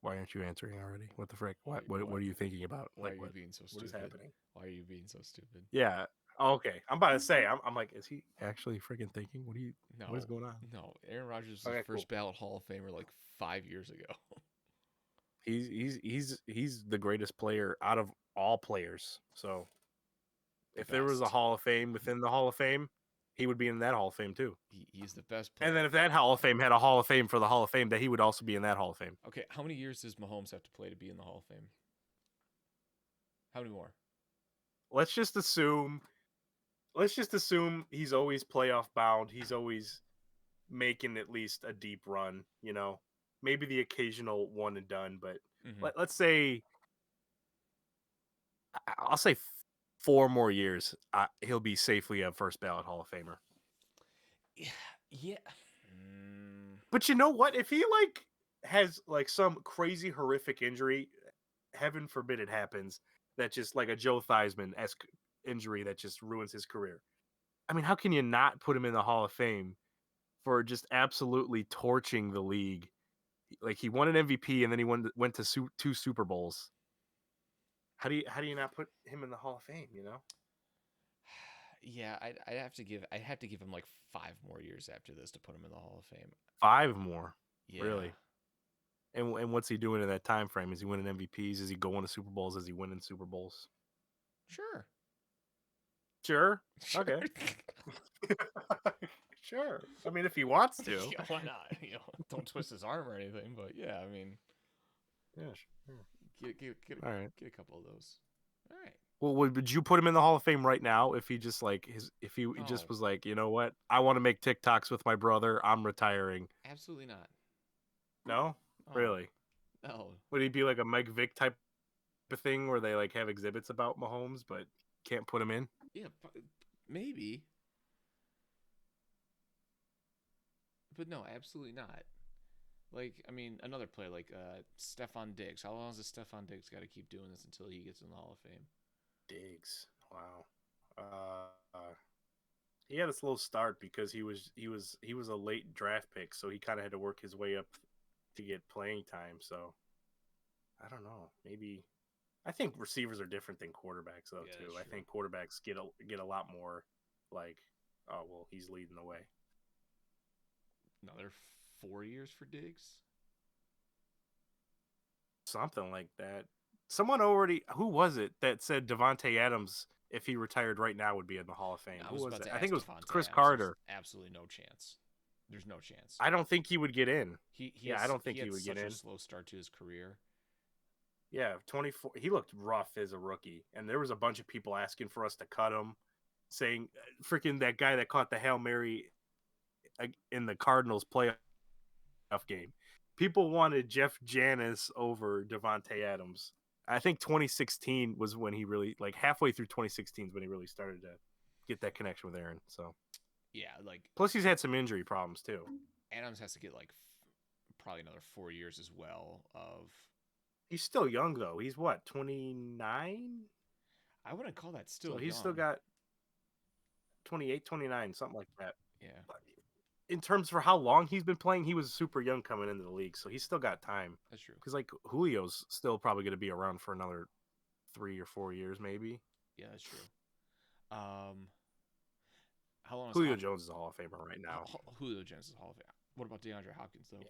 Why aren't you answering already? What the frick? What are you thinking about? why are Like you what? being so What is stupid? happening? Why are you being so stupid? Yeah. Oh, okay. I'm about to say. I'm like, is he actually freaking thinking? What is No, going on? no. Aaron Rodgers was a Okay, cool. first ballot Hall of Famer like 5 years ago. He's the greatest player out of all players. So The if there was a best. Hall of Fame within the Hall of Fame, he would be in that Hall of Fame too. He's the best And player. then if that Hall of Fame had a Hall of Fame for the Hall of Fame, that he would also be in that Hall of Fame. Okay, how many years does Mahomes have to play to be in the Hall of Fame? How many more? Let's just assume he's always playoff bound. He's always making at least a deep run, you know. maybe the occasional one and done, but Mm-hmm. let's say I'll say 4 more years, he'll be safely a first ballot Hall of Famer. Yeah. Yeah. Mm, But you know what? If he like has like some crazy horrific injury, heaven forbid it happens, that just like a Joe Theismann esque injury that just ruins his career. I mean, how can you not put him in the Hall of Fame for just absolutely torching the league? Like he won an MVP and then he went to 2 Super Bowls. How do you not put him in the Hall of Fame? You know, yeah, I'd have to give him like 5 more years after this to put him in the Hall of Fame. 5 more, Yeah. really. And what's he doing in that time frame? Is he winning MVPs? Is he going to Super Bowls? Is he winning Super Bowls? Sure. Sure. Sure. Okay. Sure. I mean, if he wants to. Yeah, why not? Don't twist his arm or anything, but yeah, I mean, Yeah. Sure. All right. get a couple of those. All right. Well, would you put him in the Hall of Fame right now if he just like if he just No, was like, you know what, I want to make TikToks with my brother, I'm retiring. absolutely not. No, Oh, really? no. Would he be like a Mike Vick type of thing where they like have exhibits about Mahomes but can't put him in? Yeah, maybe, but no, absolutely not. Like, I mean, another player like Stefan Diggs. How long has Stefan Diggs got to keep doing this until he gets in the Hall of Fame? Diggs. Wow. He had a slow start because he was a late draft pick, so he kind of had to work his way up to get playing time. So I don't know. Maybe I think receivers are different than quarterbacks though Yeah, too. that's I true. think quarterbacks get a lot more like, oh well, he's leading the way. Another 4 years for Diggs. Something like that. Someone already, who was it that said Devonte Adams, if he retired right now, would be in the Hall of Fame? I Who was was about it? to I think ask it was Devonte Chris Adams. There's Carter. absolutely no chance. There's no chance. I don't think he would get in. He Yeah, I has don't he think he had would get such a in. slow start to his career. Yeah, 24. He looked rough as a rookie, and there was a bunch of people asking for us to cut him, saying, "Freaking that guy that caught the Hail Mary in the Cardinals playoff game." People wanted Jeff Janis over Devonte Adams. I think 2016 was when he really, like halfway through 2016 is when he really started to get that connection with Aaron. So Yeah, like plus he's had some injury problems too. Adams has to get like probably another 4 years as well. Of He's still young though. He's what, 29? I wouldn't call that So still he's still young. got 28, 29, something like that. Yeah, In terms for how long he's been playing, he was super young coming into the league, so he's still got time. that's true. Because like Julio's still probably going to be around for another 3 or 4 years, maybe. Yeah, that's true. Um, how long is Julio Jones is a Hall of Famer right now. Julio Jones is Hall of Fame? What about DeAndre Hopkins though? Yeah.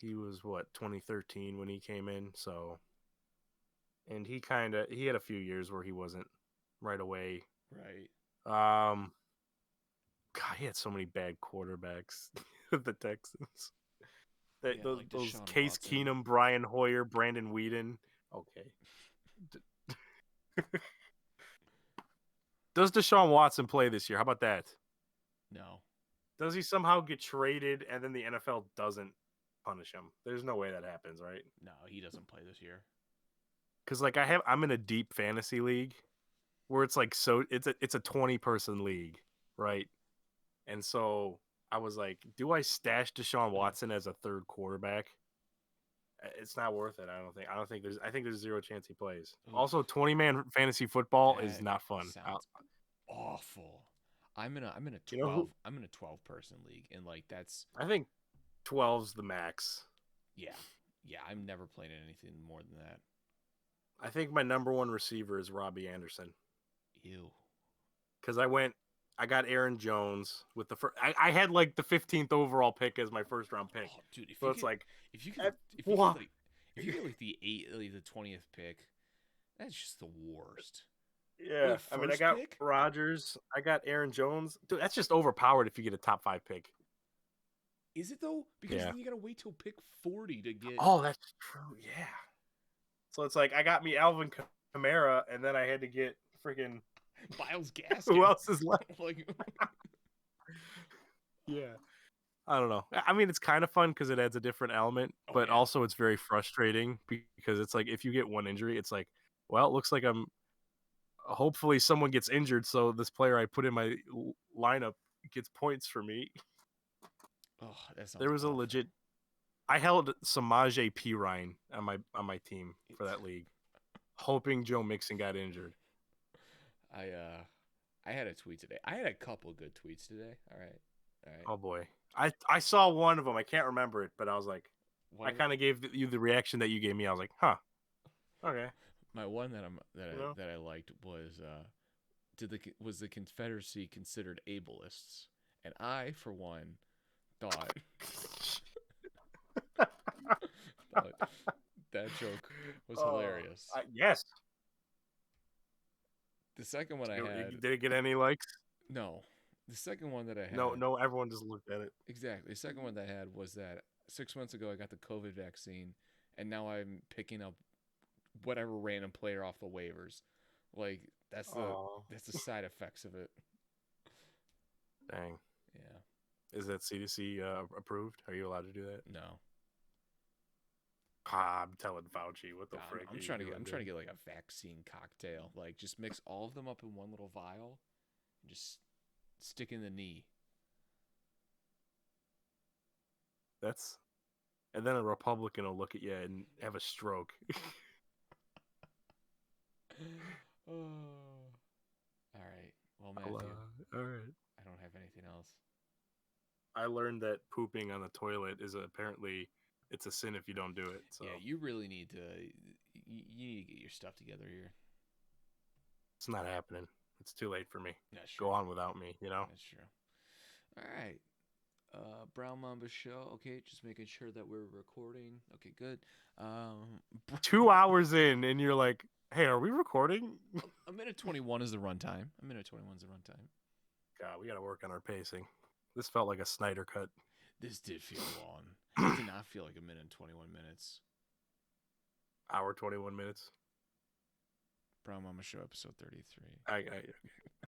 He was what, 2013 when he came in, so and he had a few years where he wasn't right away. Right. Um, God, he had so many bad quarterbacks. The Texans. That Yeah, like those Deshaun Case Watson. Keenum, Brian Hoyer, Brandon Whedon. Okay. Does Deshaun Watson play this year? How about that? No, Does he somehow get traded and then the NFL doesn't punish him? There's no way that happens, right? no, he doesn't play this year. Because like I'm in a deep fantasy league where it's like it's a 20-person league, right? And so I was like, do I stash Deshaun Watson as a third quarterback? It's not worth it. I think there's zero chance he plays. Oof, Also, 20-man fantasy football is that not fun. sounds awful. I'm in a You know 12 who? I'm in a 12 person league, and like that's I think 12's the max. yeah. Yeah, I'm never playing anything more than that. I think my number one receiver is Robbie Anderson Ew. because I got Aaron Jones with the first. I had like the 15th overall pick as my first round pick, Oh, dude, so it's like, if you get eh, if you get what? like if you get like the 20th pick, that's just the worst. Or Yeah, the I mean, I first got pick? Rodgers, I got Aaron Jones. Dude, that's just overpowered if you get a top 5 pick. Is it though? Because Yeah. then you gotta wait till pick 40 to get Oh, that's true. Yeah. So it's like I got me Alvin Kamara, and then I had to get freaking Miles Gaskin. who else is left? Like, Yeah. I don't know. I mean, it's kind of fun because it adds a different element, Oh but yeah. also it's very frustrating because it's like if you get one injury, it's like, well, it looks like I'm. Hopefully, someone gets injured, so this player I put in my lineup gets points for me. Oh, that sounds There was a awful. legit. I held Samaje Perine on my team for that league, hoping Joe Mixon got injured. I I had a tweet today. I had a couple good tweets today. All right. All right. Oh boy, I saw one of them. I can't remember it, but I was like, One I of the, kind of gave you the reaction that you gave me. I was like, huh, okay, my one that I'm that you know. I, that I liked was was the Confederacy considered ableists? And I, for one, thought thought that joke was hilarious. Yes. The second one I had, Did it get any likes? no, the second one that I No, had, no. Everyone just looked at it. exactly. The second one that I had was that 6 months ago I got the COVID vaccine, and now I'm picking up whatever random player off the waivers. Like Oh, that's the side effects of it. dang. Yeah. Is that CDC approved? Are you allowed to do that? No. I'm telling Fauci. What the frick I'm are you trying to get doing, I'm trying dude? to get like a vaccine cocktail. Like just mix all of them up in one little vial and just stick in the knee. That's and then a Republican will look at you and have a stroke. Oh. All right. Well, All Matthew, right. I don't have anything else. I learned that pooping on the toilet is apparently it's a sin if you don't do it. So Yeah, you really need to you need to get your stuff together here. it's not happening. It's too late for me. That's Go true. on without me, you know? That's true. All right. Brown Mamba show. Okay, just making sure that we're recording. Okay, good. Um, 2 hours in, and you're like, hey, are we recording? a minute 21 is the runtime. A minute 21 is the runtime. God, we got to work on our pacing. This felt like a Snyder cut. This did feel long. It did not feel like a minute and 21 minutes. Hour 21 minutes. Brown Mama Show, episode 33. I